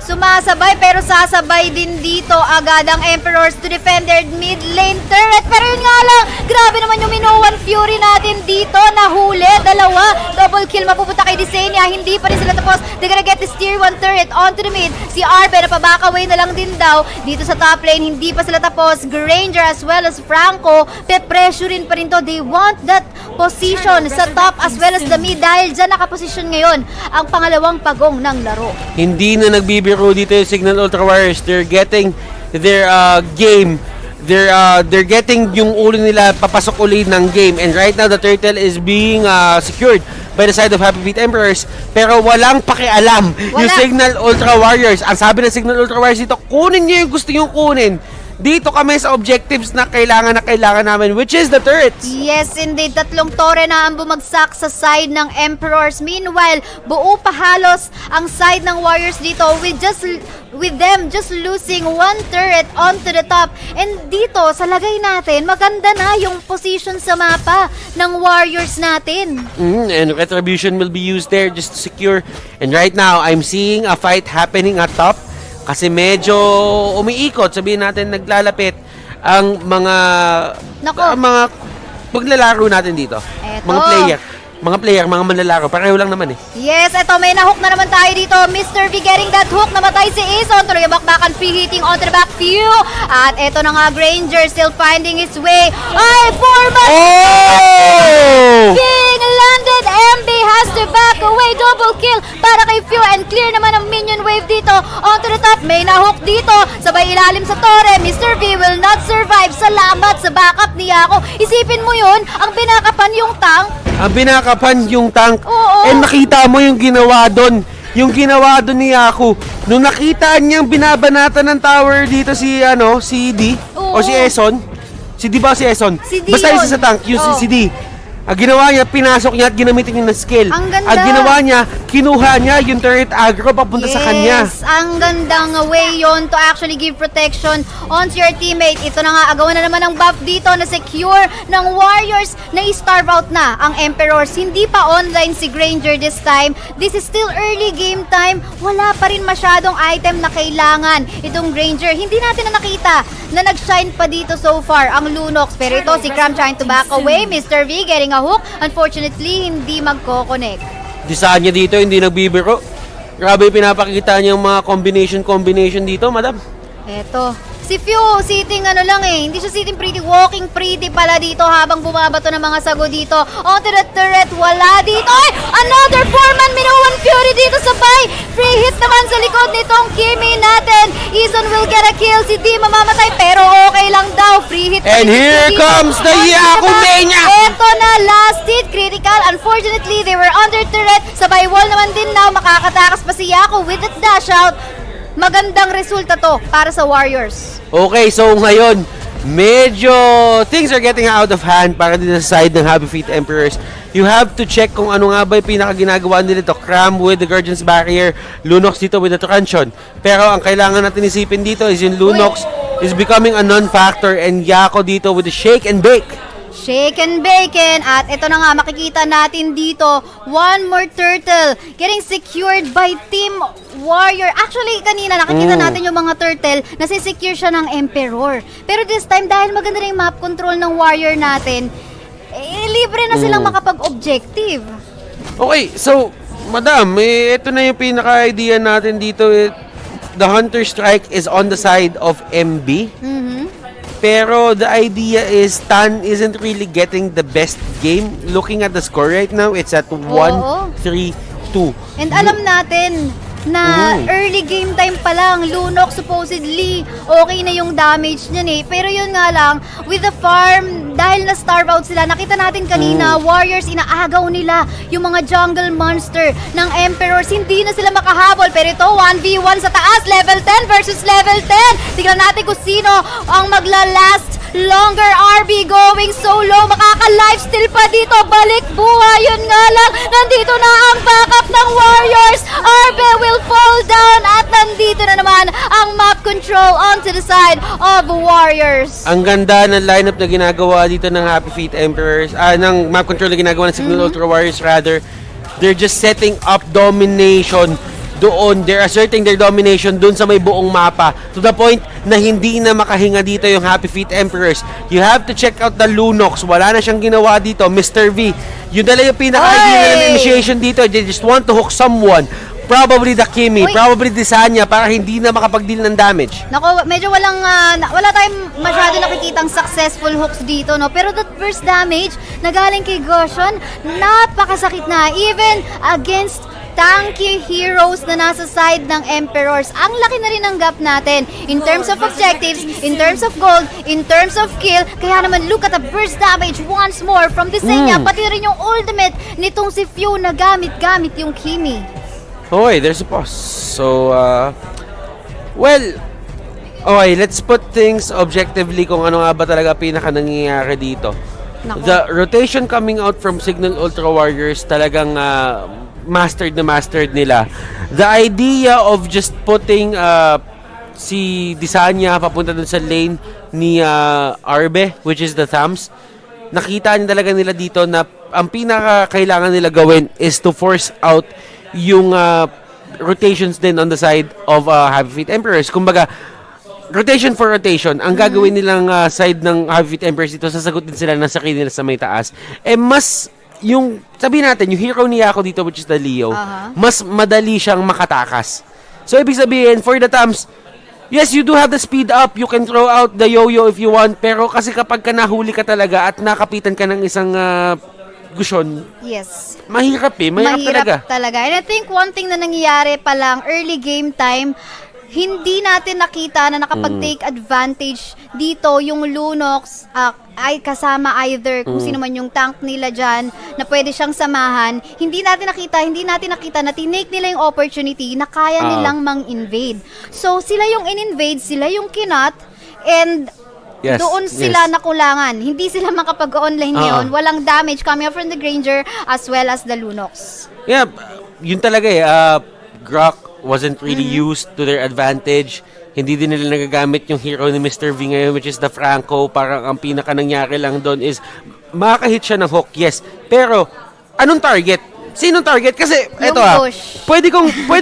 Sumasabay pero sasabay din dito agad ang Emperors to defend their mid lane turret. Pero yun nga lang, grabe naman yung Minoan Fury natin dito. Nahuli, dalawa. Double kill mapupunta kay Disenia. Hindi pa rin sila tapos. They're gonna get this tier 1 turret onto the mid. Si Arbe na pabakaway na lang din daw. Dito sa top lane, hindi pa sila tapos. Granger as well as Franco, pe-pressurein pa rin to. They want that position sa top as well as the mid. Dahil dyan nakaposisyon ngayon ang pangalawang pagong ng laro. Hindi na nagbibiro dito yung Signal Ultra Warriors. They're getting their game. They're getting yung ulo nila papasok ulit ng game. And right now, the turtle is being secured by the side of Happy Feet Emperors. Pero walang pakialam yung Signal Ultra Warriors. Ang sabi ng Signal Ultra Warriors dito, kunin nyo yung gusto nyo kunin. Dito kami sa objectives na kailangan namin, which is the turrets. Yes, indeed. 3 tore na ang bumagsak sa side ng Emperors. Meanwhile, buo pa halos ang side ng Warriors dito with them just losing 1 turret onto the top. And dito, sa lagay natin, maganda na yung position sa mapa ng Warriors natin. And Retribution will be used there just to secure. And right now, I'm seeing a fight happening at top. Kasi medyo umiikot, sabihin natin naglalapit ang mga maglalaro natin dito. Eto. Mga manlalaro, pareho lang naman eh. Yes, eto may nahook na naman tayo dito. Mr. V getting that hook. Namatay si Ace. On tuloy bakbakan, free hitting onto the back view. At eto na nga, Granger still finding his way. Ay, 4 man! Oh! Being landed. MB has to back away. Double kill para kay Few. And clear naman ang minion wave dito. Onto the top. May nahook dito. Sabay ilalim sa tore. Mr. V will not survive. Salamat sa backup ni Yako. Isipin mo yun, ang binakapan yung tank. Ang binakapan yung tank. Oo. And nakita mo yung ginawa doon. Yung ginawa doon ni Yaku. Nung nakita niyang binabanatan ng tower dito si D Oo. o si Eson. Si D ba o si Eson? Si D Basta yun. isa sa tank, yung Oh. si D. Ang ginawa niya, pinasok niya at ginamitin niya ng skill. Ang ganda. Ang ginawa niya, kinuha niya yung turret aggro papunta sa kanya. Yes, ang gandang way yon to actually give protection onto your teammate. Ito na nga, agawan na naman ng buff dito na secure ng Warriors na i-starve out na ang Emperors. Hindi pa online si Granger this time. This is still early game time. Wala pa rin masyadong item na kailangan itong Granger. Hindi natin na nakita na nag-shine pa dito so far ang Lunox. Pero ito, si Cram trying to back away. Mr. V getting a hook. Unfortunately, hindi magko-connect. Design niya dito, hindi nagbibiro. Grabe yung pinapakita niya yung mga combination dito, madam. Eto. Si Few, sitting ano lang eh. Hindi siya sitting pretty, walking pretty pala dito habang bumabato ng mga sago dito. Onto the turret, wala dito. Ay! Another 4-man minuwan Fury dito sabay. Free hit naman sa likod nitong Kimi natin. Izon will get a kill. Si D mamamatay pero okay lang daw. Free hit. And here comes the Yaku Mania! Eto na, last hit, critical. Unfortunately, they were under turret. Sabay wall naman din now. Makakatakas pa si Yaku with that dash out. Magandang resulta to para sa Warriors. Okay, so ngayon, medyo things are getting out of hand para din sa side ng Happy Feet Emperors. You have to check kung ano nga ba yung pinakaginagawa nila dito. Cram with the Guardian's Barrier, Lunox dito with the Truncheon. Pero ang kailangan natin isipin dito is yung Lunox is becoming a non-factor and Yako dito with the Shake and Bake. Shake and bacon. At ito na nga, makikita natin dito, one more turtle getting secured by Team Warrior. Actually, kanina nakikita natin yung mga turtle na secure siya ng Emperor. Pero this time, dahil maganda na yung map control ng Warrior natin, libre na silang makapag-objective. Okay, so, madam, ito na yung pinaka-idea natin dito. The Hunter Strike is on the side of MB. Pero the idea is Tan isn't really getting the best game. Looking at the score right now, it's at 1-3-2. And alam natin na early game time pa lang, Lunox supposedly okay na yung damage niyan eh. Pero yun nga lang, with the farm, dahil na starve out sila, nakita natin kanina, Warriors, inaagaw nila yung mga jungle monster ng Emperors. Hindi na sila makahabol. Pero ito, 1v1 sa taas, level 10 versus level 10. Tignan natin kung sino ang maglalast longer. RB going solo, makaka-lifesteal pa dito, balik buhay. Yun nga lang, nandito na ang backup ng Warriors. RB will fall down at nandito na naman ang map control onto the side of Warriors. Ang ganda ng lineup na ginagawa dito ng Happy Feet Emperors, ng map control na ginagawa ng Signal Ultra Warriors rather. They're just setting up domination doon. They're asserting their domination doon sa may buong mapa to the point na hindi na makahinga dito yung Happy Feet Emperors. You have to check out the Lunox. Wala na siyang ginawa dito, Mr. V. Yun dala yung pinaka-idea nila ng initiation dito. They just want to hook someone. Probably the Kimi, probably the Sanya para hindi na makapag-deal ng damage. Nako, medyo wala tayong masyado nakikitang successful hooks dito, no? Pero that first damage na galing kay Goshen, napakasakit na. Even against tanky heroes na nasa side ng Emperors. Ang laki na rin ng gap natin in terms of objectives, in terms of gold, in terms of kill. Kaya naman, look at the burst damage once more from the Senya, pati rin yung ultimate nitong si Few na gamit-gamit yung Kimi. Okay, there's a pause. So, okay, let's put things objectively kung ano nga ba talaga pinaka nangyayari dito. Nako. The rotation coming out from Signal Ultra Warriors talagang mastered nila. The idea of just putting si Disanya papunta dun sa lane ni Arbe, which is the Thams, nakita niya talaga nila dito na ang pinaka kailangan nila gawin is to force out yung rotations din on the side of Happy Feet Emperors. Kumbaga, rotation for rotation, ang gagawin nilang side ng Happy Feet Emperors dito, sasagutin sila ng sakit nila sa may taas. Mas yung, sabihin natin, yung hero ni Yako dito, which is the Leo, mas madali siyang makatakas. So, ibig sabihin, for the Tams, yes, you do have the speed up, you can throw out the yo-yo if you want, pero kasi kapag ka nahuli ka talaga at nakapitan ka ng isang gusyon, yes, mahirap talaga. And I think one thing na nangyayari pa lang, early game time, hindi natin nakita na nakapag-take advantage dito yung Lunox ay kasama either kung sino man yung tank nila dyan na pwede siyang samahan. Hindi natin nakita na tinake nila yung opportunity na kaya nilang mang-invade. So sila yung in-invade, sila yung kinat, and Yes, Doon yes. sila nakulangan. Hindi sila makapag-online ngayon. Walang damage coming up from the Granger as well as the Lunox. Yeah, yun talaga eh. Grok wasn't really used to their advantage. Hindi din nila nagagamit yung hero ni Mr. V ngayon, which is the Franco. Parang ang pinaka nangyari lang doon is makakahit siya ng hook, yes. Pero, anong target? Sinong target? Kasi, Yung eto bush. pwede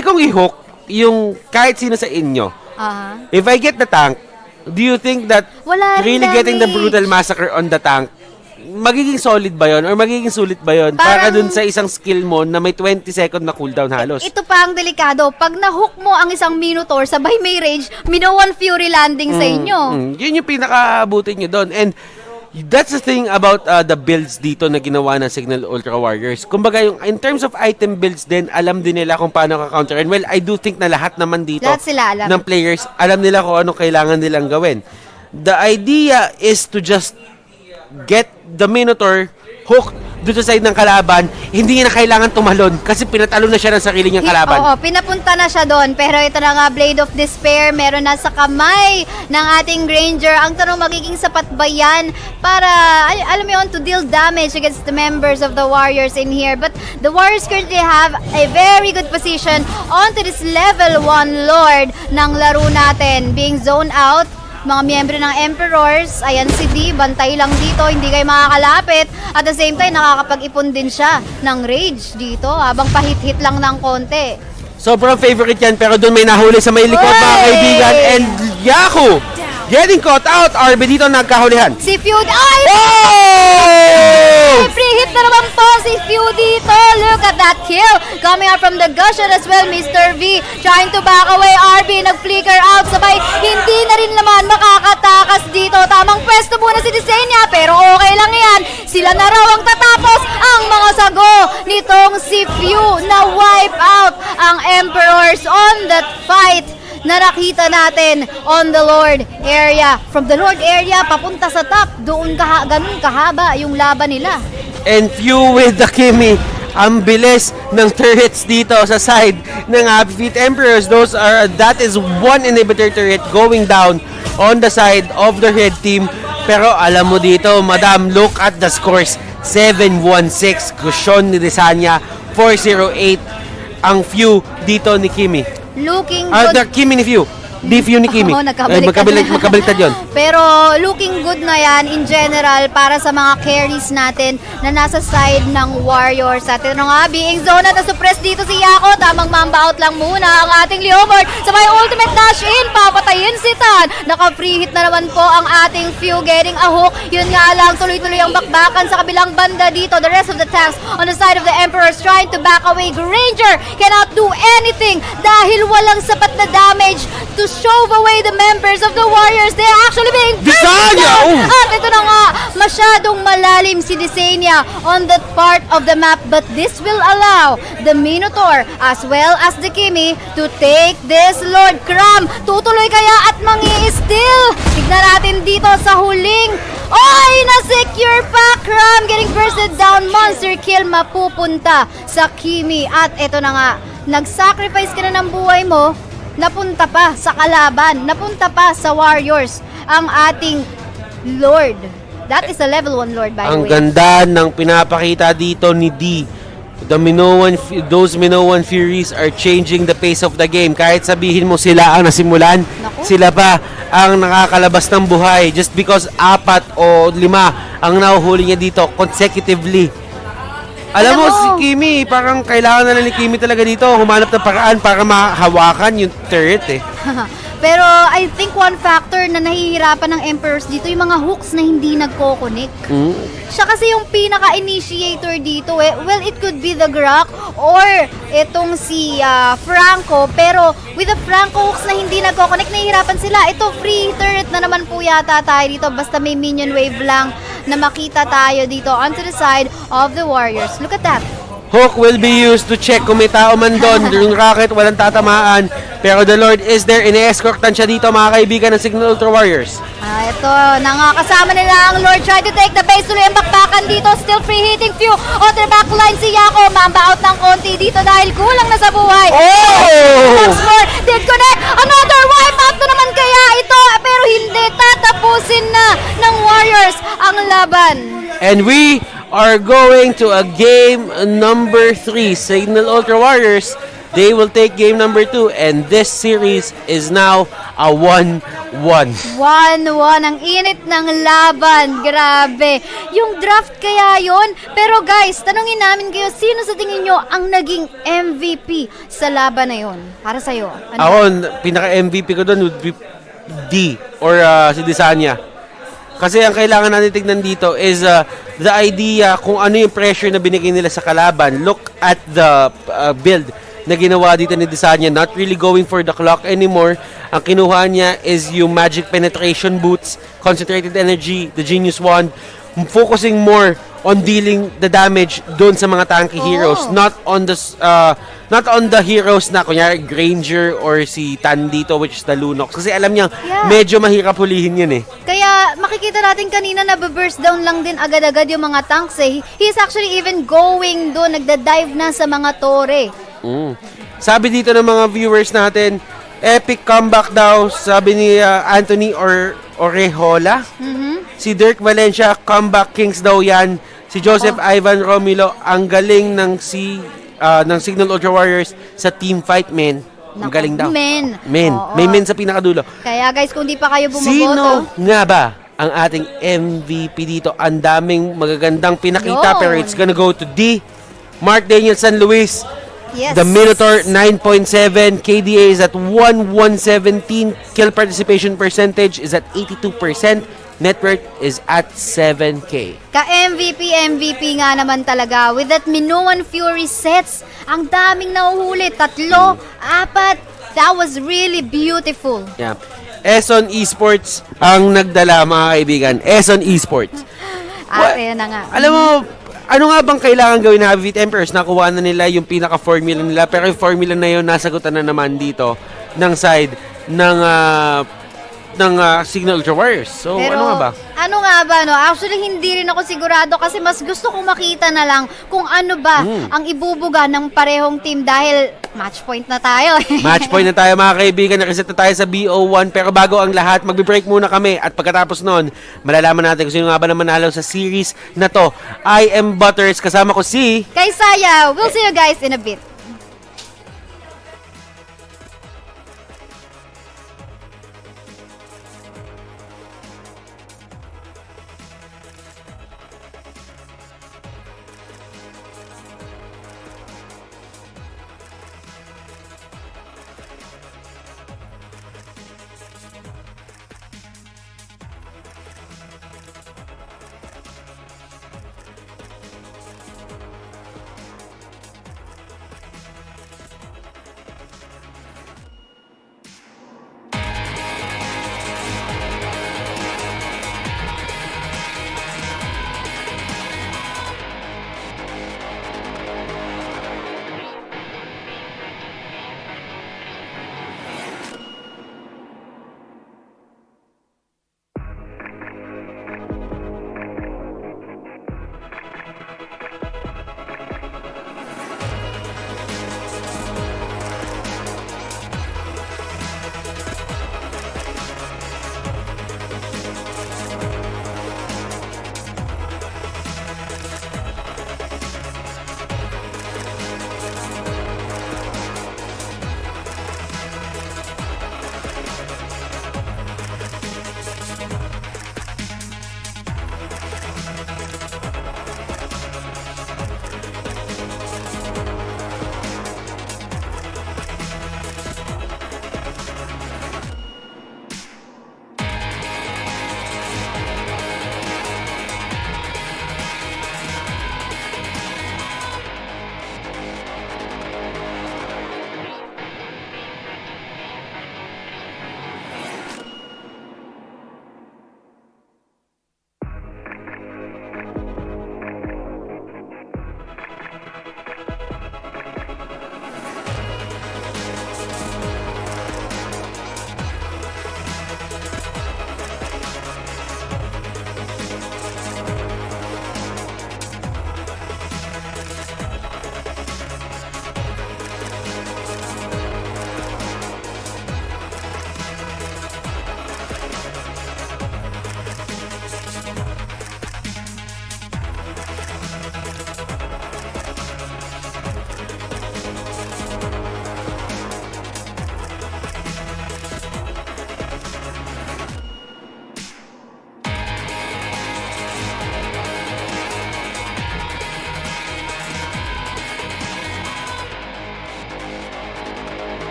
kong i-hook yung kahit sino sa inyo. If I get the tank, do you think that Wala rin really getting the damage. brutal massacre on the tank, magiging solid ba yon or magiging sulit ba yon para Parang- dun sa isang skill mo na may 20 second na cooldown halos? Ito pa ang delikado. Pag na-hook mo ang isang Minotaur, sabay may rage, Minoan Fury landing sa inyo. Yun yung pinaka-abutin nyo doon. And that's the thing about the builds dito na ginawa ng Signal Ultra Warriors. Kumbaga, yung, in terms of item builds din, alam din nila kung paano ka-counter. And well, I do think na lahat naman dito Lahat sila alam. ng players, alam nila kung anong kailangan nilang gawin. The idea is to just get the Minotaur hook doon sa side ng kalaban, hindi na kailangan tumalon kasi pinatalo na siya ng sarili niyang kalaban. Oo, pinapunta na siya doon. Pero ito na nga, Blade of Despair, meron na sa kamay ng ating Granger. Ang tanong, magiging sapat ba yan para, alam mo yun, to deal damage against the members of the Warriors in here. But the Warriors currently have a very good position onto this level 1 Lord ng laro natin. Being zoned out, mga miyembro ng Emperors, ayan si D, bantay lang dito, hindi kayo makakalapit. At the same time, nakakapag-ipon din siya ng rage dito, habang pahit-hit lang ng konti. Sobrang favorite yan, pero doon may nahuli sa may likod mga Oy! kaibigan. And Yaku getting caught out. RB dito nagkahulihan. Si Feud, ay! Oh! Free hit na naman po si Feud dito. Look at that kill. Coming out from the Gushon as well, Mr. V. Trying to back away. RB nag-flicker out. Sabay, hindi na rin naman makakatakas dito. Tamang pwesto muna si Desenia, pero okay lang yan. Sila na raw ang tatapos ang mga sago nitong si Feud na wipe out ang Emperors on that fight na nakita natin on the Lord area. From the Lord area, papunta sa top. Doon ganun kahaba yung laban nila. And few with the Kimi. Ang bilis ng turrets dito sa side ng Happy Feet Emperors. That is one inhibitor turret going down on the side of the red team. Pero alam mo dito, madam, look at the scores. 7-1-6. Gushon ni Desanya. 4-0-8 ang few dito ni Kimi. Looking The good. Kimi ni few. Di few ni Kimi. Oo, nagkabaliktad. Magkabaliktad yun. Pero looking good na yan in general para sa mga carries natin na nasa side ng Warriors. At ito nga, being zone at suppress dito si Yako. Tamang mamba out lang muna ang ating Leomord. Sabay ultimate dash in, papatayin si Tan. Naka-free hit na naman po ang ating Few getting a hook. Yun nga lang, tuloy-tuloy ang bakbakan sa kabilang banda dito. The rest of the tanks on the side of the Emperors trying to back away. Granger cannot do anything dahil walang sapat na damage to shove away the members of the Warriors. They are actually being Desanya! Oh! At ito na nga, masyadong malalim si Desenia on that part of the map, but this will allow the Minotaur as well as the Kimi to take this Lord. Cram, tutuloy kaya at mangi-steal? Tignan natin dito sa huling. Oy, na-secure pa! Cram getting bursted down. Monster kill mapupunta sa Kimi. At ito na nga, nag-sacrifice ka na ng buhay mo, napunta pa sa kalaban, napunta pa sa Warriors ang ating Lord. That is a level 1 Lord, by the Ang way. ganda ng pinapakita dito ni D. Those Minoan Furies are changing the pace of the game. Kahit sabihin mo sila ang nasimulan, Naku. sila pa ang nakakalabas ng buhay just because 4 o 5 ang nahuhuli niya dito consecutively. Alam mo, Alam mo, si Kimi, parang kailangan na ni Kimi talaga dito humanap ng paraan para mahawakan yung turret eh. Pero I think one factor na nahihirapan ng Emperors dito, yung mga hooks na hindi nagko-connect. Siya kasi yung pinaka-initiator dito eh. Well, it could be the Grok or itong si Franco. Pero with the Franco hooks na hindi nagko-connect, nahihirapan sila. Ito, free turret na naman po yata tayo dito. Basta may minion wave lang na makita tayo dito onto the side of the Warriors. Look at that. Hook will be used to check kung may tao man doon. Yung rocket, walang tatamaan. Pero the Lord is there. Ine-escortan siya dito, mga kaibigan ng Signal Ultra Warriors. Ito, nakakasama nila ang Lord trying to take the base. Tuloy ang bakbakan dito. Still free hitting few. On the backline si Yako. Mamba out ng konti dito dahil kulang na sa buhay. Oh! Lord did connect. Another wipeout na naman kaya ito. Pero hindi tatapusin na laban. And we are going to a game number 3. Signal Ultra Warriors, they will take game number 2. And this series is now a 1-1. 1-1. Ang init ng laban. Grabe. Yung draft kaya yon. Pero guys, tanungin namin kayo, sino sa tingin nyo ang naging MVP sa laban na yon? Para sa'yo. Ano? Ako, pinaka-MVP ko doon would be D or si Desanya. Kasi ang kailangan natin tignan dito is the idea kung ano yung pressure na binigay nila sa kalaban. Look at the build na ginawa dito ni Desanya. Not really going for the clock anymore. Ang kinuha niya is yung magic penetration boots, concentrated energy, the genius wand, focusing more on dealing the damage doon sa mga tanky heroes, not on the heroes na kunyari Granger or si Tan dito, which is the Lunox, kasi alam niya medyo mahirap hulihin yun eh. Kaya makikita natin kanina na burst down lang din agad-agad yung mga tanks eh. He's actually even going doon, nagda-dive na sa mga tore. Sabi dito ng mga viewers natin, epic comeback daw, sabi ni Anthony Orejola. Si Dirk Valencia, comeback kings daw yan. Si Joseph Ivan Romilo, ang galing ng Signal Ultra Warriors sa team fight, men. Ang galing daw. Men. May men sa pinakadulo. Kaya guys, kung di pa kayo bumoboto. Sino nga ba ang ating MVP dito? Ang daming magagandang pinakita, pero it's gonna go to D. Mark Daniel San Luis. Yes. The Minotaur 9.7, KDA is at 1,117, kill participation percentage is at 82%, net worth is at 7K. MVP nga naman talaga. With that Minoan Fury sets, ang daming nahuhuli. 3, 4. That was really beautiful. Yeah. ESON Esports ang nagdala, mga kaibigan. ESON Esports. Ayan na nga. Alam mo, ano nga bang kailangan gawin ng Heavyweight Emperors? Nakuha na nila yung pinaka-formula nila, pero yung formula na yun, nasagutan na naman dito ng side ng Signal Ultra Warriors. So, Pero, ano nga ba? Ano nga ba, no? Actually, hindi rin ako sigurado kasi mas gusto kong makita na lang kung ano ba ang ibubuga ng parehong team dahil match point na tayo. Match point na tayo, mga kaibigan. Nakaset na tayo sa BO1. Pero bago ang lahat, magbe-break muna kami. At pagkatapos nun, malalaman natin kung sino nga ba na manalo sa series na to. I am Butters. Kasama ko si... Kay Saya, we'll see you guys in a bit.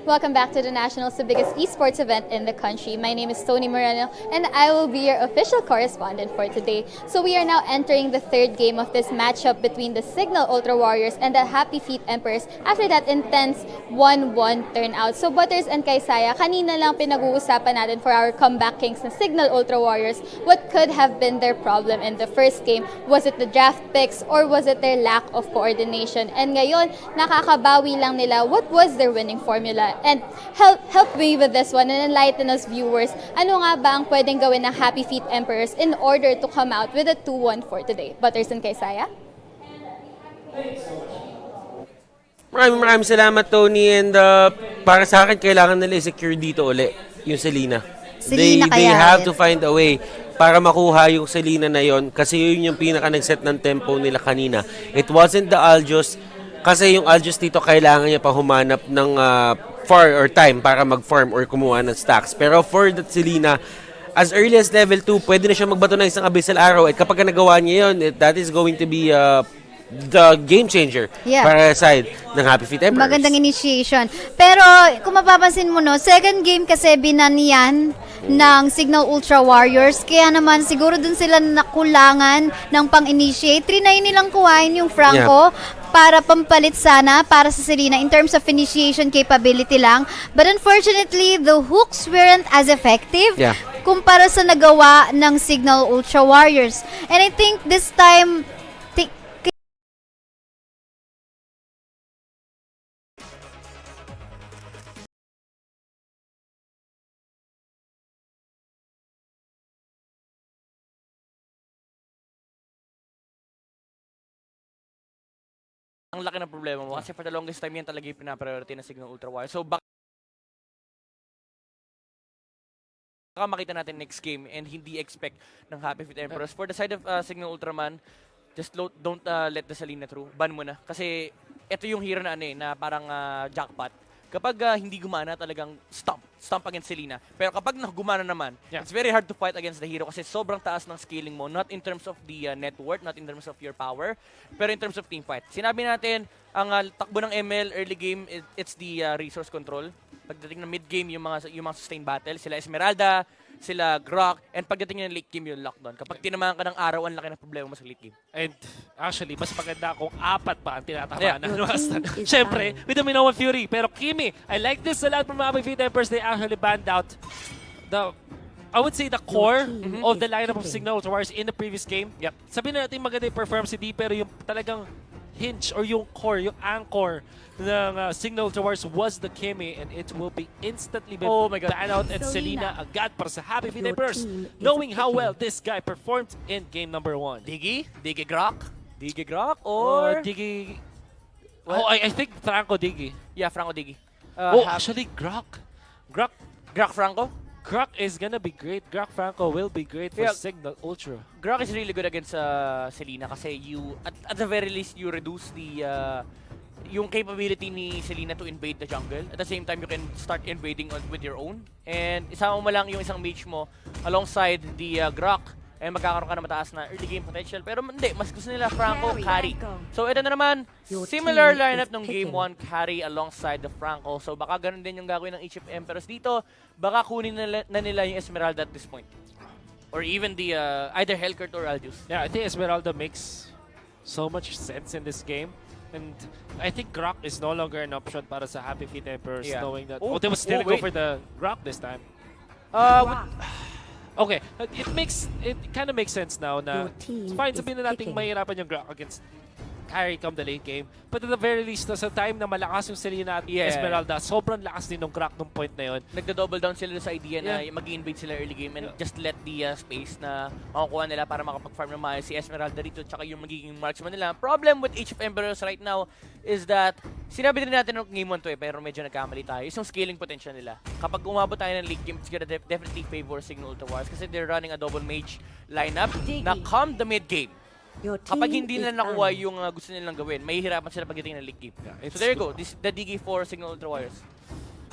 Welcome back to the Nationals, the biggest esports event in the country. My name is Tony Moreno, and I will be your official correspondent for today. So we are now entering the third game of this matchup between the Signal Ultra Warriors and the Happy Feet Emperors after that intense 1-1 turnout. So Butters and Kaisaya, kanina lang pinag-uusapan natin for our comeback kings na Signal Ultra Warriors. What could have been their problem in the first game? Was it the draft picks or was it their lack of coordination? And ngayon, nakakabawi lang nila. What was their winning formula? And help me with this one and enlighten us viewers. Ano nga ba ang pwedeng gawin ng Happy Feet Emperors in order to come out with a 2-1 for today? Butters and Kaisaya? Maraming salamat, Tony. And para sa akin, kailangan nila i-secure dito uli yung Selena. Selena They kaya have ulit. to find a way para makuha yung Selena na yon kasi yun yung pinaka nag-set ng tempo nila kanina. It wasn't the Aljos kasi yung Aljos dito kailangan niya pa humanap ng far or time para mag-farm or kumuha ng stacks. Pero for that Selena, as early as level 2, pwede na siya magbato ng isang abyssal arrow at kapag nagawa niya yun, that is going to be the game changer para sa side ng Happy Feet Emperors. Magandang initiation. Pero kung mapapansin mo, no, second game kasi binanian ng Signal Ultra Warriors. Kaya naman siguro dun sila nakulangan ng pang-initiate. Trinay nilang kuhain yung Franco para pampalit sana para sa Selena in terms of initiation capability lang. But unfortunately, the hooks weren't as effective kumpara sa nagawa ng Signal Ultra Warriors. And I think this time, ang laki ng problema mo kasi for the longest time yan talaga yung pinapriority ng Signal Ultra Warriors. So baka makita natin next game and hindi expect ng Happy Feet Emperors. For the side of Signal Ultraman, just don't let the Selena through. Ban mo na. Kasi ito yung hero na na parang jackpot. Kapag hindi gumana, talagang stomp against Selena. Pero kapag gumana naman, it's very hard to fight against the hero kasi sobrang taas ng scaling mo, not in terms of the net worth, not in terms of your power, pero in terms of team fight. Sinabi natin, ang takbo ng ML early game, it's the resource control. Pagdating ng mid game, yung mga sustained battle, sila Esmeralda, sila Grok, and pagdating ng late game yung lockdown. Kapag tinamaan ka ng araw, ang laki ng problema mo sa late game. And actually, mas maganda kung 4 pa ang tinatamaan ng Aston. Siyempre, with the Minoan Fury. Pero Kimi, I like this a lot from Happy Feet Emperors. They actually banned out I would say the core of the lineup of Signal Ultra Warriors in the previous game. Sabihin na natin maganda yung performance si D, pero yung talagang hinge or yung core, yung anchor ng Signal Ultra Warriors was the Kimi, and it will be instantly banned out at Selena agad para sa Happy Feet Emperors, knowing how well this guy performed in game number 1. Diggy Grok, or Diggy... I think Franco Diggy. Yeah, Franco Diggy. Actually, Grok Franco? Grok is gonna be great. Grok Franco will be great for Signal Ultra. Grok is really good against Selena kasi at the very least, you reduce the yung capability ni Selena to invade the jungle. At the same time, you can start invading with your own. And isama mo lang yung isang mage mo alongside the Grok, and magkakaroon ka na mataas na early game potential. Pero hindi, mas gusto nila Franco carry. So ito na naman, similar lineup ng game 1, carry alongside the Franco. So baka ganun din yung gagawin ng each of Emperors dito. Baka kunin na nila yung Esmeralda at this point. Or even the either Hellcurt or Aljus. Yeah, I think Esmeralda makes so much sense in this game. And I think Grok is no longer an option para sa Happy Feet Emperors, knowing that they will still go for the Grok this time. Okay, it kind of makes sense now na fine, sabihin na natin mahirapan yung Grok against carry come the late game. But at the very least, sa time na malakas yung Selena at Esmeralda, sobrang lakas din ng Grok nung point na yun. Nagda-double down sila sa idea na mag-i-invade sila early game and just let the space na makukuha nila para makapag-farm ng maayos si Esmeralda dito tsaka yung magiging marksman nila. Problem with each of Emperors right now is that, sinabi din natin ng game 1 to pero medyo nagkamali tayo, is yung scaling potential nila. Kapag umabot tayo ng late game, it's gonna definitely favor Signal Ultra Warriors kasi they're running a double mage lineup na come the mid game. Kapag hindi nila nakuha yung gusto nilang gawin, mahihirapan sila pagdating ng late game. So there you go, the DG for Signal Ultra Warriors.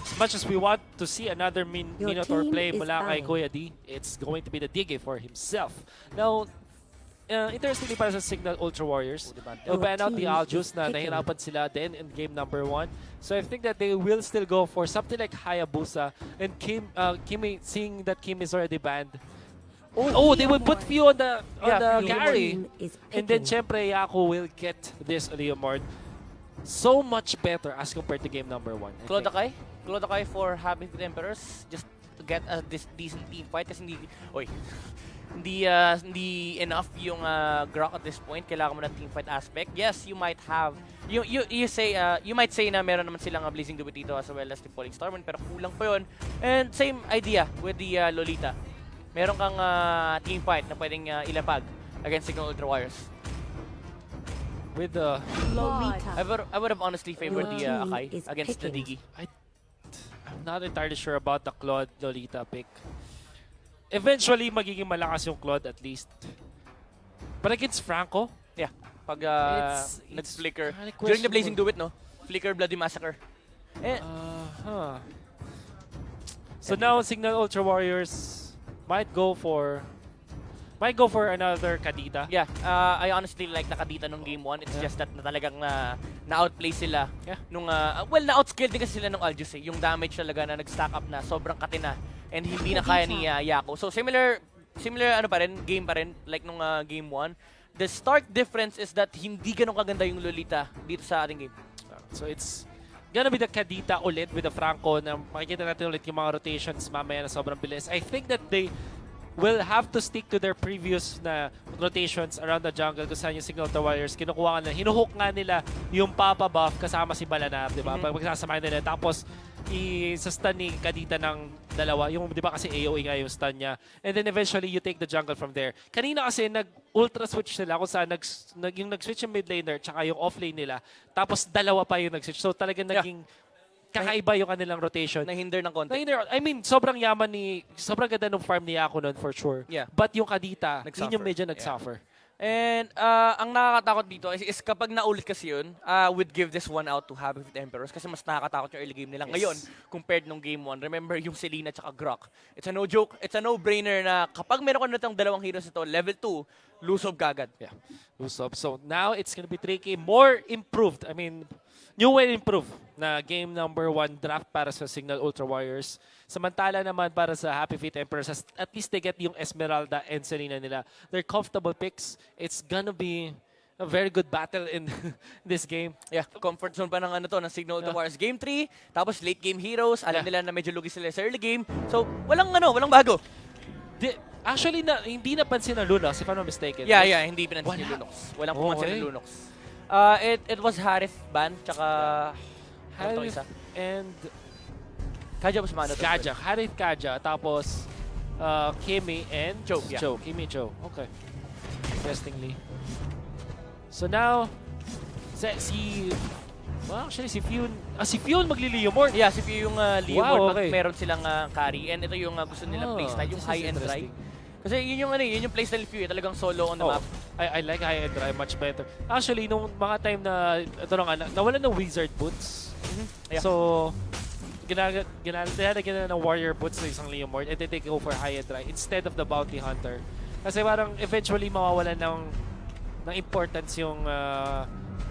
As much as we want to see another Minotaur play mula kay Kuya D, it's going to be the DG for himself. Now, interestingly para sa Signal Ultra Warriors, they'll ban out the Aljus na nahirapan sila din in game number 1. So I think that they will still go for something like Hayabusa and Kimi, seeing that Kim is already banned. Oh, they will put few on the carry. And then syempre Yaku will get this Leomord so much better as compared to game number 1. Clodakai for Happy Feet Emperors just to get a decent team fight kasi hindi enough yung Grok at this point. Kailangan mo ng team fight aspect. Yes, you might have you might say na meron naman silang Blazing Duet dito as well as the Falling Starman, pero kulang pa yun. And same idea with the Lolita. Meron kang team fight na pwedeng ilapag against Signal Ultra Warriors. With the I would have honestly favored the Akai against the Digi. I'm not entirely sure about the Claude Lolita pick. Eventually, magiging malakas yung Claude at least. But against Franco? Yeah. Pag It's nag-flicker. kinda During the questionable. Blazing Duet, no? Flicker, Bloody Massacre. So now, Signal Ultra Warriors might go for another Kadita. Yeah, I honestly like the Kadita nung game 1. It's just that na talagang na-outplay sila. Yeah. Nung, na-outscale din kasi sila nung Aljus eh. Yung damage talaga na nag-stack up na sobrang katina. And hindi na kaya ni Yako. So similar game pa rin like nung game 1. The stark difference is that hindi ganun kaganda yung Lolita dito sa ating game. So it's gonna be the Kadita ulit with the Franco na makikita natin ulit yung mga rotations mamaya na sobrang bilis. I think that they will have to stick to their previous na rotations around the jungle kung saan yung Signal Ultra Warriors kinukuha nga hinuhook nga nila yung Papa Buff kasama si Balanab, di ba? Pag magsasamahin nila. Tapos i-stun ni Kadita ng dalawa. Yung, di ba kasi AOE nga yung stun niya. And then eventually you take the jungle from there. Kanina kasi nag-ultra switch sila kung saan yung nag-switch yung mid laner tsaka yung off lane nila. Tapos dalawa pa yung nag-switch. So talagang naging kakaiba yung kanilang rotation. Nahinder ng konti. I mean, sobrang yaman sobrang ganda ng farm ni Yako nun for sure. Yeah. But yung Kadita, Nag-suffer. yun yung medyo nag-suffer. And ang nakakatakot dito is kapag naulit kasi yun, would give this one out to Happy Feet Emperors kasi mas nakakatakot yung early game nila ngayon compared nung game 1. Remember yung Selena tsaka Grok. It's a no joke, it's a no-brainer na kapag meron ka na itong dalawang heroes ito, level 2, Lusob kagad. Yeah, Usopp. So now it's gonna be 3K more improved. I mean, new and improved na game number 1 draft para sa Signal Ultra Warriors. Samantala naman para sa Happy Feet Emperors, at least they get yung Esmeralda and Selena nila. They're comfortable picks. It's gonna be a very good battle in this game. Yeah, comfort zone pa ng ng Signal Ultra Warriors game 3, tapos late game heroes, alam nila na medyo lugi sila sa early game. So, walang bago. Actually, hindi napansin ng Lunox, if I'm not mistaken. Yeah, hindi pinansin yung Lunox. Walang pumansin ng Lunox. It was Harith ban, tsaka ano to isa? And Kaja was mano. Harith Kaja, tapos Kimi and Cho, yeah. Kimi Cho. Okay. Interestingly. So now, si Fion magliliyomort. Yeah, si Pio yung Wow, Leomord okay. pag meron silang carry. And ito yung gusto nilang playstyle, yung this is high and dry. interesting. Kasi yun yung playstyle ni Pio, talagang solo on the map. I like high and dry much better. Actually, nung mga time na ito na nga, nawalan ng wizard boots. Yeah. So, ginalagyan na ng warrior boots sa isang Leomord and then they go for high and dry instead of the bounty hunter. Kasi parang eventually mawawalan ng importance yung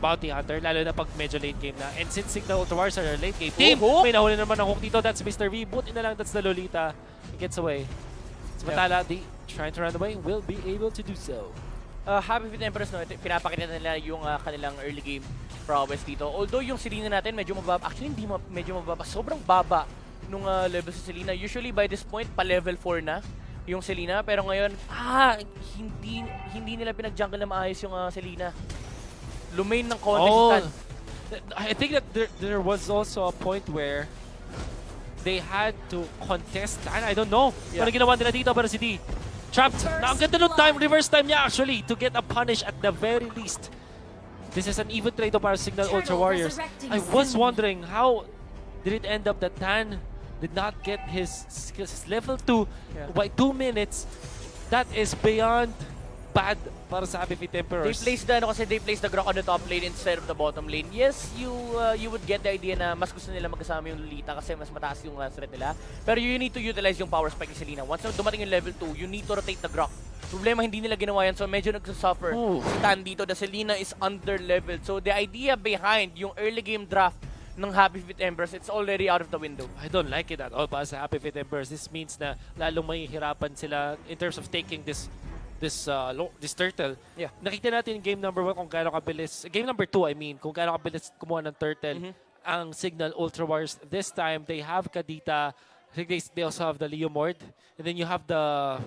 bounty hunter, lalo na pag medyo late game na. And since Signal Ultra Warriors are a late game team, may nahuli naman ng hook dito. That's Mr. V. Buti na lang, that's the Lolita. He gets away. Samantala, the trying to run away will be able to do so. Happy Feet Emperors, no, pinapakita nila yung kanilang early game prowess dito. Although yung Selena natin medyo mababa, actually hindi medyo mababa, sobrang baba nung level sa Selena. Usually by this point, pa level 4 na yung Selena, pero ngayon, hindi nila pinag-jungle na maayos yung Selena. Lumain ng konti. I think that there was also a point where they had to contest. I don't know. Yeah. Ano ginawa nila dito para si D? Trapped. Na ang ganda ng time, reverse time niya actually to get a punish at the very least. This is an even trade para Signal Ultra Warriors. I was wondering how did it end up that Tan did not get his level 2 by 2 minutes. That is beyond bad para sa Happy Feet Emperors. They placed the Grok on the top lane instead of the bottom lane. Yes, you would get the idea na mas gusto nila magkasama yung Lolita kasi mas mataas yung threat nila. Pero you need to utilize yung power spike ni Selena. Once na dumating yung level 2, you need to rotate the Grok Problema, hindi nila ginawa yan. So medyo nagsasuffer si Tan dito. The Selena is under-leveled. So the idea behind yung early game draft ng Happy Feet Embers, it's already out of the window. I don't like it at all para sa Happy Feet Embers. This means na lalong may hirapan sila in terms of taking this turtle. Yeah. Nakita natin in game number 1 kung gaano kabilis, game number 2 I mean, kung gaano kabilis kumuha ng turtle ang Signal Ultra Warriors. This time, they have Kadita. I think they also have the Leo Mord. And then you have the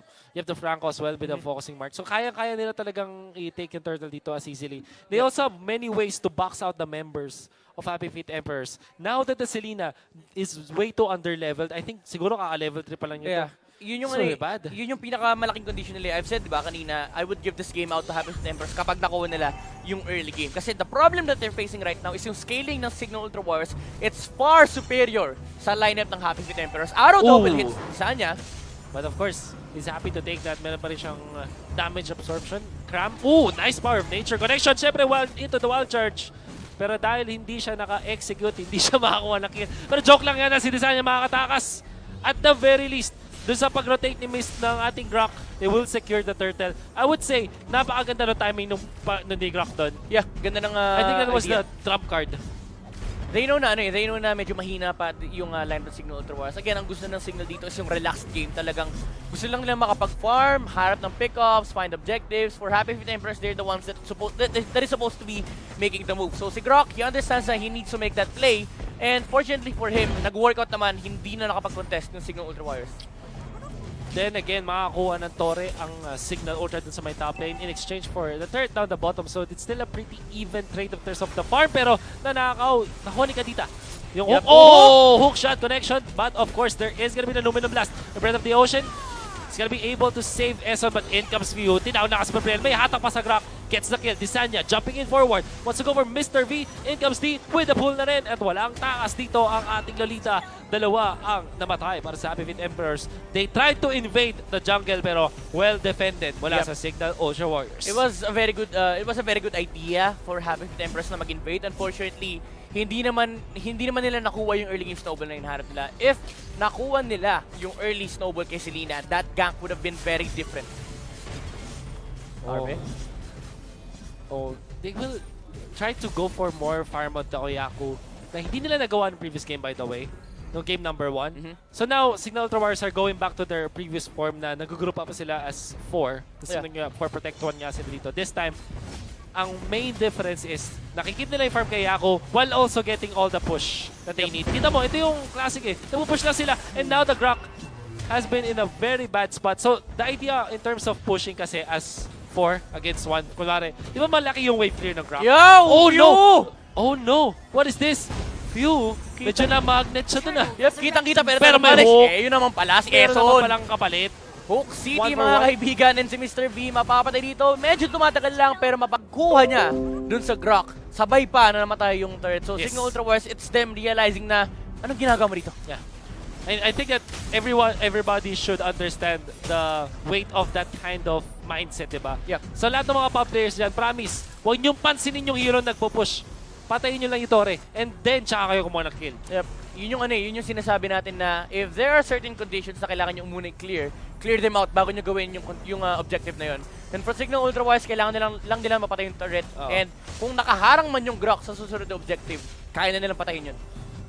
Franco as well with the focusing mark. So kaya nila talagang i-take yung turtle dito as easily. They also have many ways to box out the members of Happy Feet Emperors. Now that the Selena is way too under-leveled, I think siguro kaka-level 3 pa lang yun. Yeah. Yun yung, So bad. yun yung pinakamalaking condition nila. I've said, di ba, kanina, I would give this game out to Happy Feet Emperors kapag nakuha nila yung early game. Kasi the problem that they're facing right now is yung scaling ng Signal Ultra Warriors, it's far superior sa lineup ng Happy Feet Emperors. Arrow double hits isa niya. But of course, he's happy to take that. Meron pa rin siyang damage absorption. Cram. Ooh, nice power of nature connection. Siyempre, into the wild charge. Pero dahil hindi siya naka-execute, hindi siya makakuha ng kill. Pero joke lang yan na si Desanya makakatakas. At the very least, doon sa pag-rotate ni Mist ng ating Grok, they will secure the turtle. I would say, napakaganda ng timing nung ni Grok doon. Yeah, ganda ng I think that was idea. the trump card. They know na medyo mahina pa yung line ng Signal Ultra Warriors. Again, ang gusto ng Signal dito is yung relaxed game. Talagang gusto lang nila makapag-farm, harap ng pickups, find objectives. For Happy Feet Emperors, they're the ones that is supposed to be making the move. So si Grok, he understands that he needs to make that play. And fortunately for him, nag-workout naman, hindi na nakapag-contest yung Signal Ultra Warriors. Then again, makakuha ng Torre ang Signal Ultra dun sa may top lane in exchange for the third down the bottom. So it's still a pretty even trade of terms of the farm. Pero nakuha ni Kadita. Yung hook shot connection. But of course, there is gonna be the Luminum Blast. The Breath of the Ocean. It's gonna be able to save Eson, but in comes View. Tinaw na kasi BREN. May hatak pa sa Grok. Gets the kill. Desanya jumping in forward. Wants to go for Mr. V. In comes D with the pull na rin. At walang takas dito ang ating Lolita. Dalawa ang namatay para sa Happy Feet Emperors. They tried to invade the jungle pero well defended mula sa Signal Ultra Warriors. It was a very good idea for Happy Feet Emperors na mag-invade. Unfortunately, hindi naman nila nakuha yung early game snowball na hinaharap nila. If nakuha nila yung early snowball kay Selena, that gank would have been very different. They will try to go for more farm on Takoyaku na hindi nila nagawa ng previous game, by the way. No game number 1. So now, Signal Ultra Warriors are going back to their previous form na nag-group up sila as 4. Tapos 4 protect 1 nga sila dito. This time, ang main difference is nakikip nila yung farm kay Yako while also getting all the push that they need. Kita mo, ito yung classic eh. Napupush lang sila. And now the Grok has been in a very bad spot. So the idea in terms of pushing kasi as 4 against 1, kunwari, di ba malaki yung wave clear ng Grok? Oh no! Oh no! What is this? Phew! Medyo na magnet siya dun ah. Yep, kitang-kita Pero may hook. yun naman pala, si Pero Eson. naman palang kapalit. Hook City, One for mga one. kaibigan, and si Mr. V mapapatay dito. Medyo tumatagal lang pero mapagkuha niya dun sa Grok. Sabay pa na namatay yung turret. So Yes. Signal Ultra Warriors, it's them realizing na anong ginagawa mo dito? Yeah. I think that everybody should understand the weight of that kind of mindset, diba? Yep. So lahat ng mga top players dyan, promise, huwag niyong pansinin yung hero nagpo-push. Patayin niyo lang yung Torre. And then, tsaka kayo kumuha ng kill. Yep. Yun yung sinasabi natin na if there are certain conditions na kailangan nyo muna clear them out bago nyo gawin yung objective na yun. And for Signal Ultra Warriors, kailangan lang nila mapatay yung turret. And kung nakaharang man yung Grok sa susunod na objective, kaya na nilang patayin yun.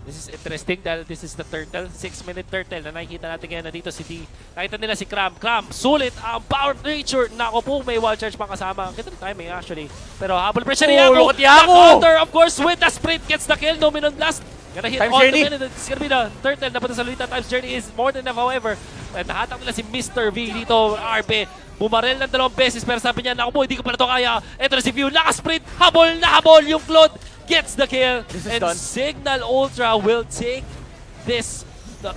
This is interesting dahil this is the turtle, 6-minute turtle na nakikita natin ngayon na dito si D. Nakita nila si Cram. Sulit ang power of nature. Nako po, may wall charge pang kasama. Kita na timing actually. Pero habol pressure ni Yako. Look at Yako! The counter, of course, with the sprint gets the kill. Dominant blast. Gonna hit Times all journey. the minutes. It's gonna be the turtle na punta sa Lolita. Times journey is more than enough, however. At nahatak nila si Mr. V dito, RP. Bumarel ng 2 beses pero sabi niya, naku po, hindi ko pa na ito kaya. Ito na si View, naka-sprint, habol na habol yung Claude. Gets the kill. This is And done. Signal Ultra will take this the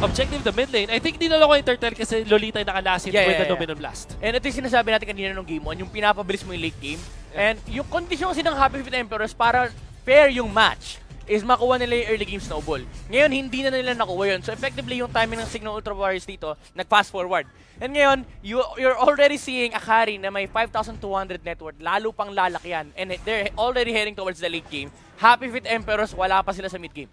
objective the mid lane. I think hindi na lang ko yung turtle kasi Lolita yung nakalasit with the Dominant Blast. And ito yung sinasabi natin kanina nung game 1, yung pinapabilis mo yung late game. And yung kondisyon kasi ng Happy Feet Emperors para fair yung match is makuha nila yung early game snowball. Ngayon, hindi na nila nakuha yun. So effectively, yung timing ng Signal Ultra Warriors dito, nag-fast forward. And ngayon, you're already seeing Akari na may 5,200 net worth, lalo pang lalaki yan. And they're already heading towards the late game. Happy Feet Emperors, wala pa sila sa mid game.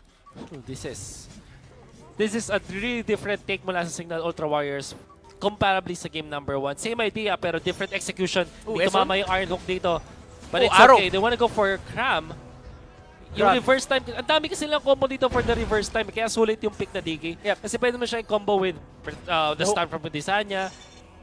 This is a really different take mula sa Signal Ultra Warriors comparably sa game number 1. Same idea, pero different execution. Hindi Eson? tumama yung Iron Hook dito. But it's Arrow. okay. They wanna go for Cram. Yung Cram. reverse time, ang dami kasi lang combo dito for the reverse time. Kaya sulit yung pick na Diggy. Yep. Kasi pwede mo siya i-combo with the start from Disanya.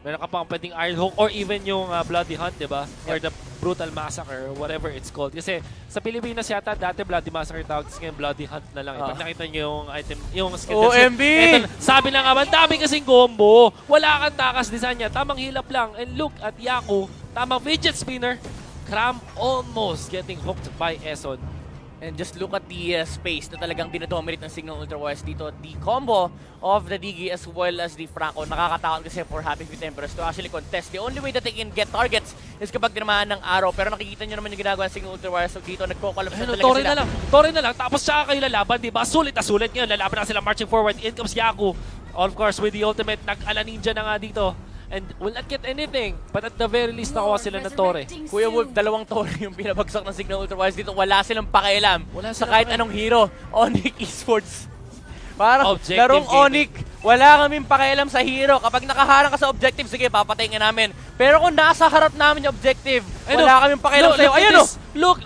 Meron ka pang pwedeng Iron Hook or even yung Bloody Hunt, di ba? Or the Brutal Massacre, whatever it's called. Kasi sa Pilipinas yata, dati Bloody Massacre tawag, ngayon Bloody Hunt na lang. Pag nakita nyo yung item, yung skill. OMB! Ito, sabi na nga, ang dami kasing combo. Wala kang takas Disanya. Tamang hilap lang. And look at Yaku. Tamang fidget spinner. Cram almost getting hooked by Eson. And just look at the space na talagang dinadominate ng Signal Ultra Wires dito. The combo of the Digi as well as the Franco. Nakakatakot kasi for Happy Feet Emperors to actually contest. The only way that they can get targets is kapag tinamaan ng arrow. Pero nakikita nyo naman yung ginagawa ng Signal Ultra Wires. So dito nagko-collapse na talaga Tore sila. na lang. Tore na lang. Tapos tsaka kayo lalaban, di ba? Sulit na sulit ngayon. Lalaban na sila marching forward. In comes Yaku. Of course, with the ultimate, nag-ala ninja na nga dito. And will not get anything. But at the very least, nakuha sila ng Tore. Kuya Wolf, 2 Tore yung pinabagsak ng Signal Ultra Wires dito. Wala silang pakialam Wala sa silang kahit pakialam. anong hero. Onyx Esports. Parang Objective larong gaming. Onyx, wala kaming pakialam sa hero. Kapag nakaharang ka sa objective, sige, papatayin ka namin. Pero kung nasa harap namin yung objective, wala kaming pakialam sa'yo. Ayun o!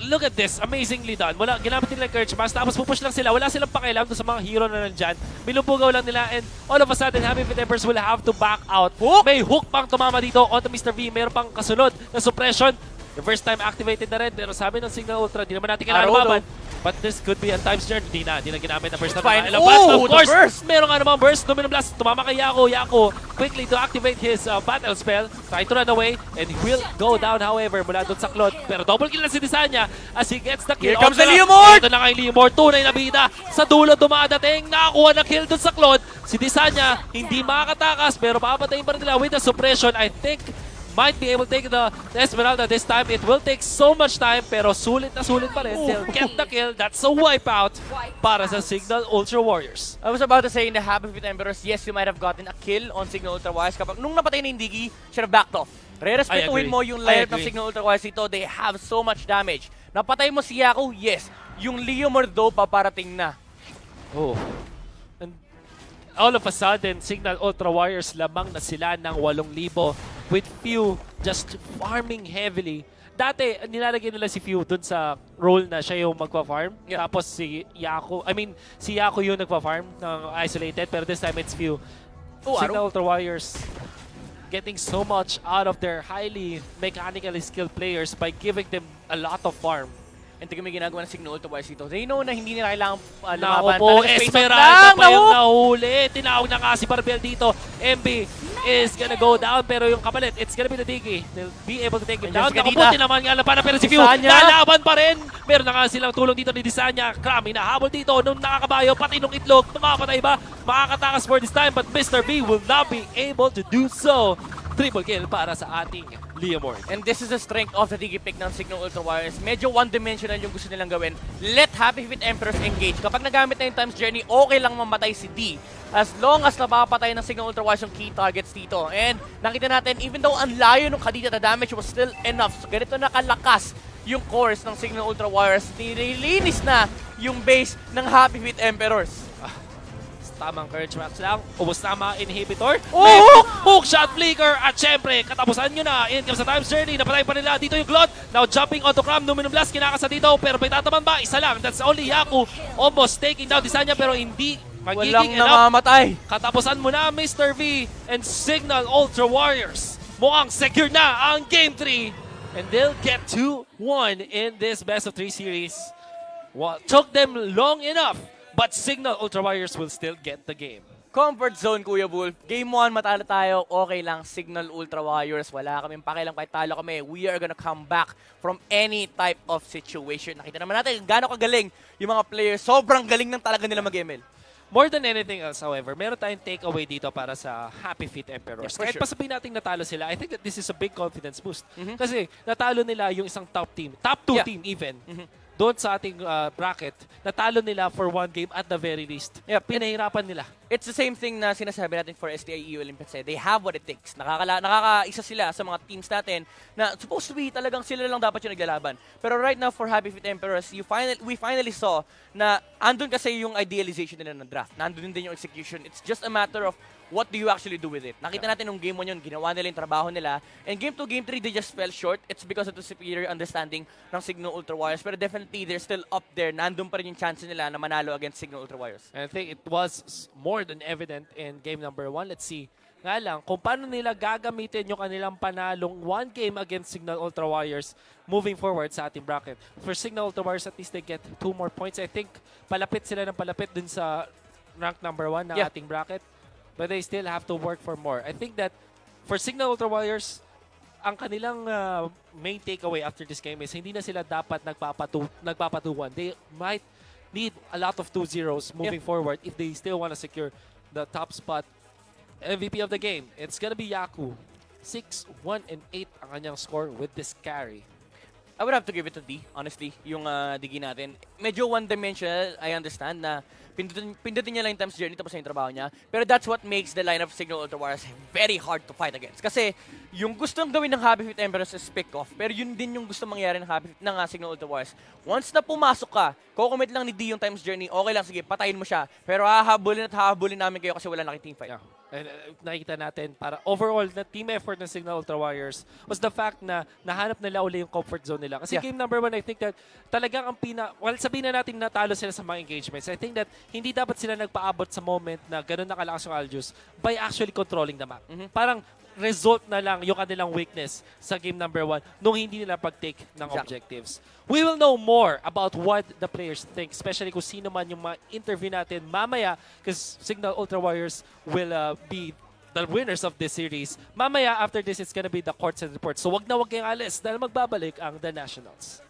Look at this. Amazingly done. Wala, ginamit nila Courage Mask. Tapos pupush lang sila. Wala silang pakialam doon sa mga hero na nandyan. Binubugaw lang nila. And all of a sudden, Happy Feet Emperors will have to back out. Hook! May hook pang tumama dito onto Mr. V. Mayroon pang kasunod na suppression. The first time activated na rin. Pero sabi ng Signal Ultra, di naman natin kailangan Arrow, lumaban. But this could be a time's journey. Di na ginamit na first time. Fine. Ilang blast, Oh, of course. the burst! Meron nga namang burst. Domino Blast. Tumama kay Yaku. Yaku quickly to activate his battle spell. Try to run away. And he will go down however mula doon sa Claude. Pero double kill na si Disanya as he gets the kill. Here comes the Ito na- Leomord! Ito na kay Leomord. Tunay na bida. Sa dulo dumadating. Nakakuha na kill doon sa Claude. Si Disanya hindi makakatakas pero papatayin pa rin nila with the suppression. I think might be able to take the Esmeralda this time. It will take so much time pero sulit na sulit pa rin. They'll get the kill. That's a wipeout para sa Signal Ultra Warriors. I was about to say in the Happy Feet Emperors, yes, you might have gotten a kill on Signal Ultra Wires. Kapag nung napatay na yung Digi, siya na backed off. Re-respetuhin I agree. mo yung I lineup ng agree. Signal Ultra Wires dito. They have so much damage. Napatay mo si Yaku, yes. Yung Leomord though, paparating na. Oh. And all of a sudden, Signal Ultra Warriors lamang na sila ng 8,000 with Few just farming heavily. Dati, nilalagay nila si Few dun sa role na siya yung magpa-farm. Yeah. Tapos si Yaku yung nagpa-farm ng isolated. Pero this time it's Few. Oh, Signal Ultra Warriors getting so much out of their highly mechanically skilled players by giving them a lot of farm. And tingnan mo yung ginagawa ng Signal Ultra Wires dito. They know na hindi nila kailangan Nako lumaban. po, Talagang space out Esmeralda lang, pa yung nahook! nahuli. Tinawag na nga si Barbel dito. MB is gonna go down pero yung kapalit, it's gonna be the Diggy. They'll be able to take him down. Andiyan si Naku po, Kadita. tinaman nga lang para pero si Few, Disanya. lalaban pa rin. Meron na nga silang tulong dito ni Disanya. Kram, hinahabol dito nung nakakabayo, pati nung itlog. Tumapatay ba? Makakatakas for this time but Mr. V will not be able to do so. Triple kill para sa ating Leomord. And this is the strength of the Digi pick ng Signal Ultra Warriors. Medyo one-dimensional yung gusto nilang gawin. Let Happy Feet Emperors engage. Kapag nagamit na yung Time's Journey, okay lang mamatay si D. As long as napapatay ng Signal Ultra Warriors yung key targets dito. And nakita natin, even though ang layo ng Kadita, the damage was still enough. So ganito nakalakas yung cores ng Signal Ultra Warriors. Nililinis na yung base ng Happy Feet Emperors. Tamang Courage Max lang. Ubus na mga inhibitor. Oh! May hook shot flicker. At syempre, katapusan nyo na. In comes sa Time's Journey. Napatay pa nila. Dito yung Glot. Now jumping onto Cram. Numinum Blast. Kinakasa dito. Pero may tataman ba? Isa lang. That's only Yaku. Almost taking down Disanya pero hindi Walang magiging enough. namamatay. Katapusan mo na Mr. V and Signal Ultra Warriors. Mukhang secure na ang Game 3. And they'll get 2-1 in this best of 3 series. Well, took them long enough. But Signal Ultra Warriors will still get the game. Comfort zone, Kuya Wolf. Game 1, matalo tayo. Okay lang, Signal Ultra Warriors. Wala kaming pakialam kahit talo kami. We are gonna come back from any type of situation. Nakita naman natin gaano kagaling yung mga players. Sobrang galing ng talaga nila mag-ML. More than anything else, however, meron tayong takeaway dito para sa Happy Feet Emperors. Yeah, for Kahit sure. pa sabihin natin natalo sila, I think that this is a big confidence boost. Kasi natalo nila yung isang top team. Top 2 Yeah. team even. Doon sa ating bracket, natalo nila for 1 game at the very least. Yep. Pinahirapan nila. It's the same thing na sinasabi natin for STIE Olympics. They have what it takes. Nakakaisa sila sa mga teams natin na supposed to be talagang sila lang dapat yung naglalaban. Pero right now for Happy Feet Emperors, we finally saw na andun kasi yung idealization nila ng draft. Nandun din yung execution. It's just a matter of what do you actually do with it? Nakita natin nung game 1 yun, ginawa nila yung trabaho nila. And game 2, game 3, they just fell short. It's because of the superior understanding ng Signal Ultra Warriors. Pero definitely, they're still up there. Nandun pa rin yung chance nila na manalo against Signal Ultra Warriors. And I think it was more than evident in game number 1. Let's see nga lang kung paano nila gagamitin yung kanilang panalong 1 game against Signal Ultra Warriors moving forward sa ating bracket. For Signal Ultra Warriors, at least they get 2 more points. I think palapit sila ng palapit dun sa rank number 1 ng ating bracket. But they still have to work for more. I think that for Signal Ultra Warriors, ang kanilang main takeaway after this game is hindi na sila dapat nagpapatuwan. They might need a lot of 2-0s moving forward if they still want to secure the top spot. MVP of the game, it's gonna be Yaku. 6, 1, and 8 ang kanyang score with this carry. I would have to give it to D, honestly, yung digi natin. Medyo one-dimensional, I understand na pindutin niya lang yung times journey tapos na yung trabaho niya. Pero that's what makes the line of Signal Ultra Warriors very hard to fight against. Kasi yung gustong gawin ng Happy Feet Emperors is pick off, pero yun din yung gusto mangyari ng Signal Ultra Warriors. Once na pumasok ka, kukomit lang ni D yung times journey, okay lang, sige, patayin mo siya. Pero hahabulin namin kayo kasi wala team fight. Yeah. And nakikita natin para overall na team effort ng Signal Ultra Warriors was the fact na nahanap nila uli yung comfort zone nila. Kasi game number 1, I think that talagang sabihin na natin natalo sila sa mga engagements. I think that hindi dapat sila nagpaabot sa moment na ganun nakalakas yung Aljus by actually controlling the map. Parang result na lang yung kanilang weakness sa game number 1 nung hindi nila pag-take ng objectives. We will know more about what the players think, especially kung sino man yung ma-interview natin mamaya because Signal Ultra Warriors will be the winners of this series. Mamaya, after this, it's gonna be the courts and reports. So wag na wag kayong alis dahil magbabalik ang The Nationals.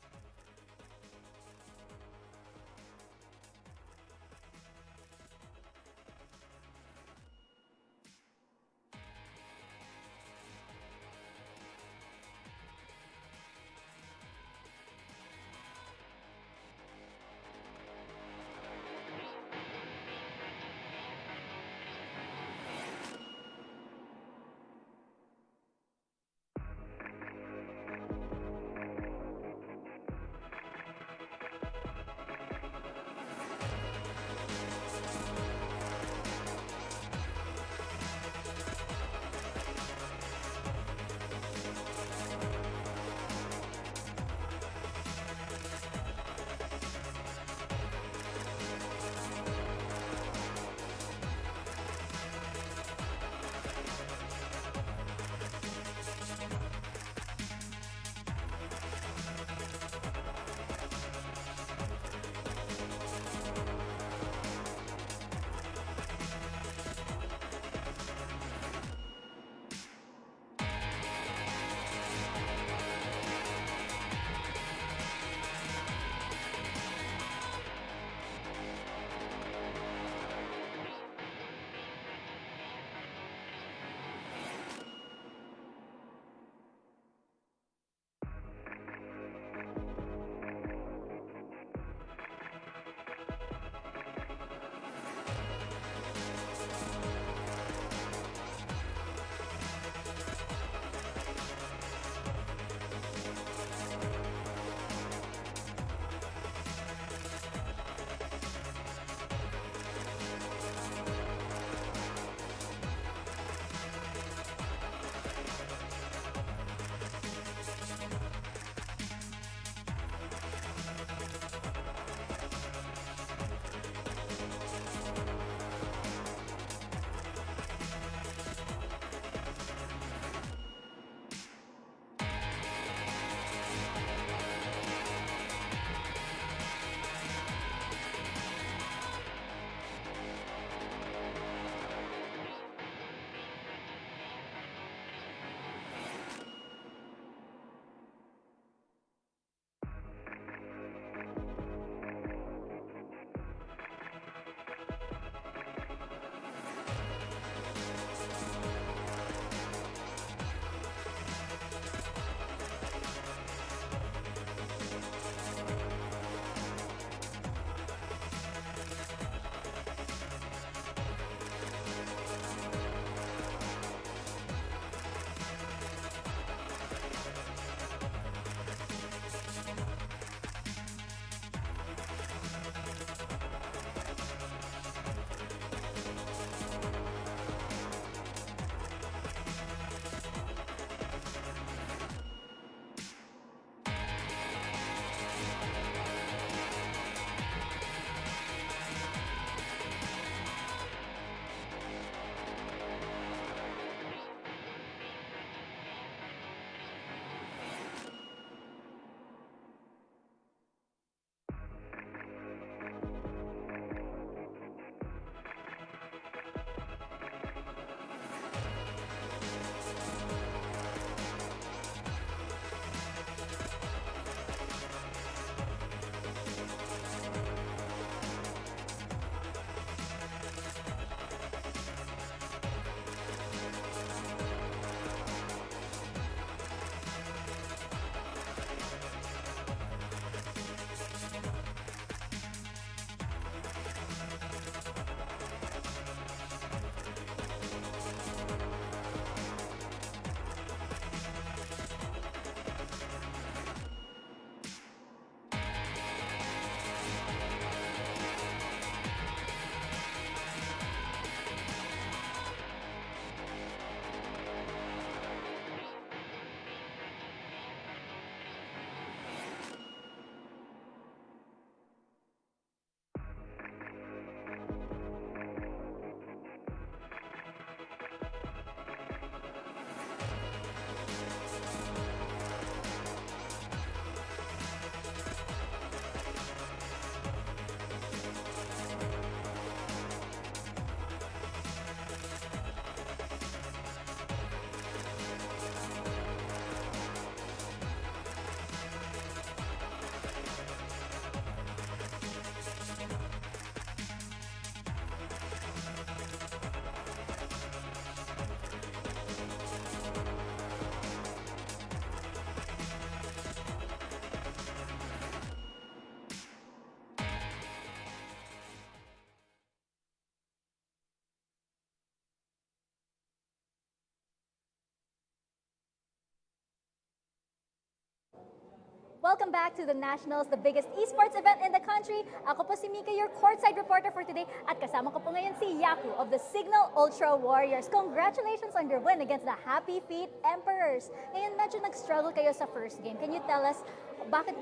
Welcome back to the Nationals, the biggest esports event in the country. Ako po si Mika, your courtside reporter for today. At kasama ko po ngayon si Yaku of the Signal Ultra Warriors. Congratulations on your win against the Happy Feet Emperors. Ngayon medyo nag-struggle kayo sa first game. Can you tell us bakit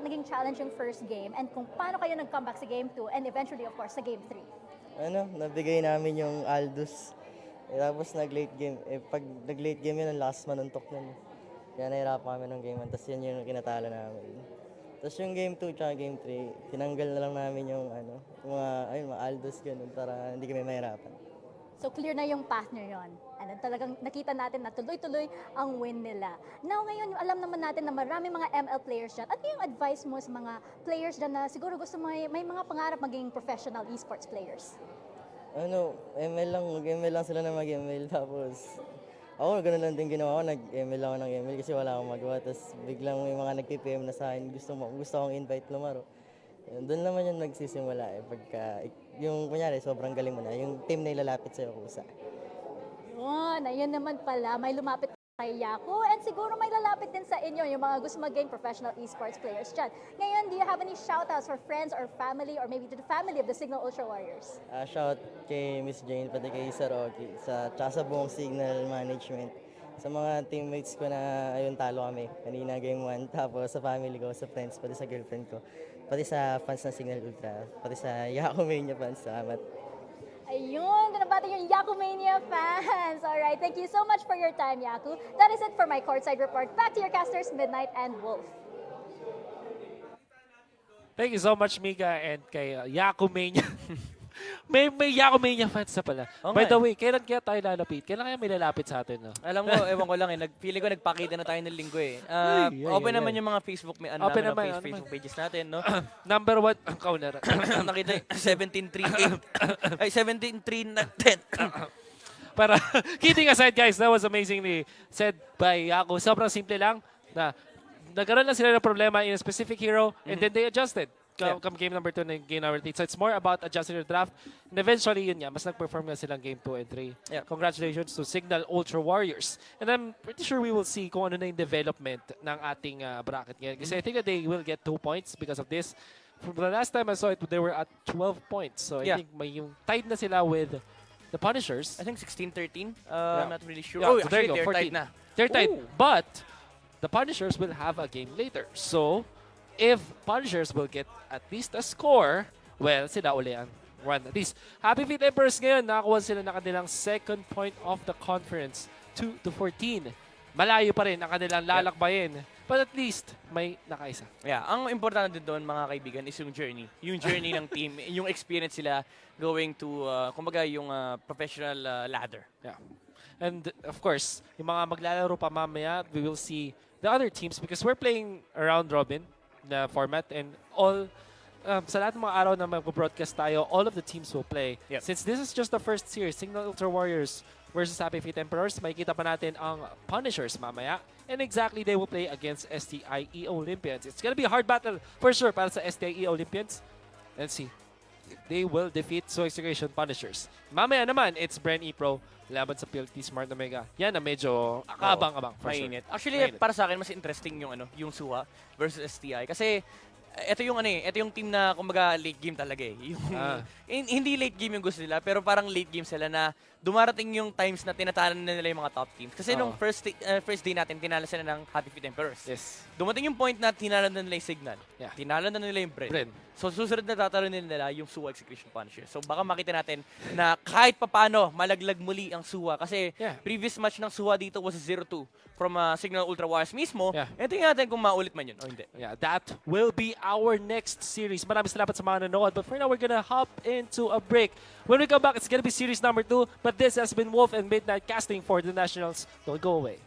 naging challenge yung first game and kung paano kayo nag-comeback sa game 2 and eventually of course sa game 3? Nabigay namin yung Aldous. Tapos nag-late game. Pag nag-late game yun, ang last man untok nun. Kaya nahirapan kami ng game 1, tapos yun yung kinatalo namin. Tapos yung game 2 tsaka game 3, tinanggal na lang namin yung mga Aldous ganun para hindi kami mahirapan. So clear na yung path nyo yun. And then talagang nakita natin na tuloy-tuloy ang win nila. Now ngayon, alam naman natin na marami mga ML players dyan. Ano yung advice mo sa mga players dyan na siguro gusto may mga pangarap maging professional esports players? ML lang sila na mag-ML. Tapos ako gano'n lang din ginawa ko, nag-ML ako ng ML kasi wala akong magawa. Tapos biglang may mga nag-PPM na sa akin, gusto akong invite lumaro. Doon naman yung nagsisimula pagka yung kunyari sobrang galing mo na, yung team na ilalapit sa'yo kusa. Ayun naman pala, may lumapit kay Yaku and siguro may lalapit din sa inyo yung mga gusto maging professional esports players dyan. Ngayon, do you have any shoutouts for friends or family or maybe to the family of the Signal Ultra Warriors? Shout kay Miss Jane, pati kay Sir Rocky, tsaka sa buong Signal Management. Sa mga teammates ko na ayun talo kami, kanina game 1, tapos sa family ko, sa friends, pati sa girlfriend ko, pati sa fans ng Signal Ultra, pati sa Yaku Mania fans, salamat. Ayun, nabati yung Yaku Mania fans. Alright, thank you so much for your time, Yaku. That is it for my courtside report. Back to your casters, Midnight and Wolf. Thank you so much, Mika, and kay Yaku Mania. may Yaku Mania fans na pala. By the way, kailan kaya tayo lalapit? Kailan kaya may lalapit sa atin? No? Alam mo, ewan ko lang feeling ko nagpakita na tayo ng linggo open naman yung mga Facebook Facebook pages natin, no? Number 1 ang counter. Nakita 17-3-8. Ay, 17-3-10. Para, kidding aside guys, that was amazingly said by Yaku. Sobrang simple lang na nagkaroon lang sila ng problema in a specific hero and then they adjusted. Come game number 2 and game number 3. So it's more about adjusting your draft. And eventually, yun nga, mas nag-perform nga silang game 2 and 3. Yeah. Congratulations to Signal Ultra Warriors. And I'm pretty sure we will see kung ano na yung development ng ating bracket ngayon. Kasi I think that they will get 2 points because of this. From the last time I saw it, they were at 12 points. So I think may yung tied na sila with the Punishers. I think 16-13. I'm not really sure. Yeah, so there you go, they're 14. tied na. They're tied. But the Punishers will have a game later. So if Punishers will get at least a score, well, sila uli ang run. At least, Happy Feet Emperors ngayon, nakakuha sila ng kanilang second point of the conference, 2-14. Malayo pa rin ang kanilang lalakbayin. But at least, may nakaisa. Yeah, ang importante din doon, mga kaibigan, is yung journey. Yung journey ng team, yung experience sila going to, kumbaga, yung professional ladder. Yeah. And of course, yung mga maglalaro pa mamaya, we will see the other teams because we're playing a round robin na format and all sa lahat ng mga araw na mag-broadcast tayo, all of the teams will play. Yep. Since this is just the first series, Signal Ultra Warriors versus Happy Feet Emperors, makikita pa natin ang Punishers mamaya. And exactly, they will play against STIE Olympians. It's gonna be a hard battle for sure para sa STIE Olympians. Let's see. They will defeat So Execution Punishers. Mamaya naman, it's BREN Pro laban sa PLT Smart Omega. Yan na medyo kaabang-abang for sure. Mainit. Actually, para sa akin, mas interesting yung SUA versus STI. Kasi, ito yung team na, kumbaga, late game talaga eh. Hindi late game yung gusto nila, pero parang late game sila na dumarating yung times na tinatalan na nila yung mga top teams. Kasi nung first day natin, tinalo sila ng Happy Feet Emperors. Yes. Dumating yung point na tinalo na nila yung Signal. Yeah. Tinalo na nila yung BREN. BREN. So, susunod na tatalunin nila yung SUA Execution Punisher. So, baka makita natin na kahit papano, malaglag muli ang SUA. Kasi previous match ng SUA dito was 0-2 from Signal Ultra Warriors mismo. And tingnan natin kung maulit man yun o hindi. Yeah, that will be our next series. Maraming salamat sa mga nanonood. But for now, we're gonna hop into a break. When we come back, it's gonna be series number 2. But this has been Wolf and Midnight casting for the Nationals. Don't go away.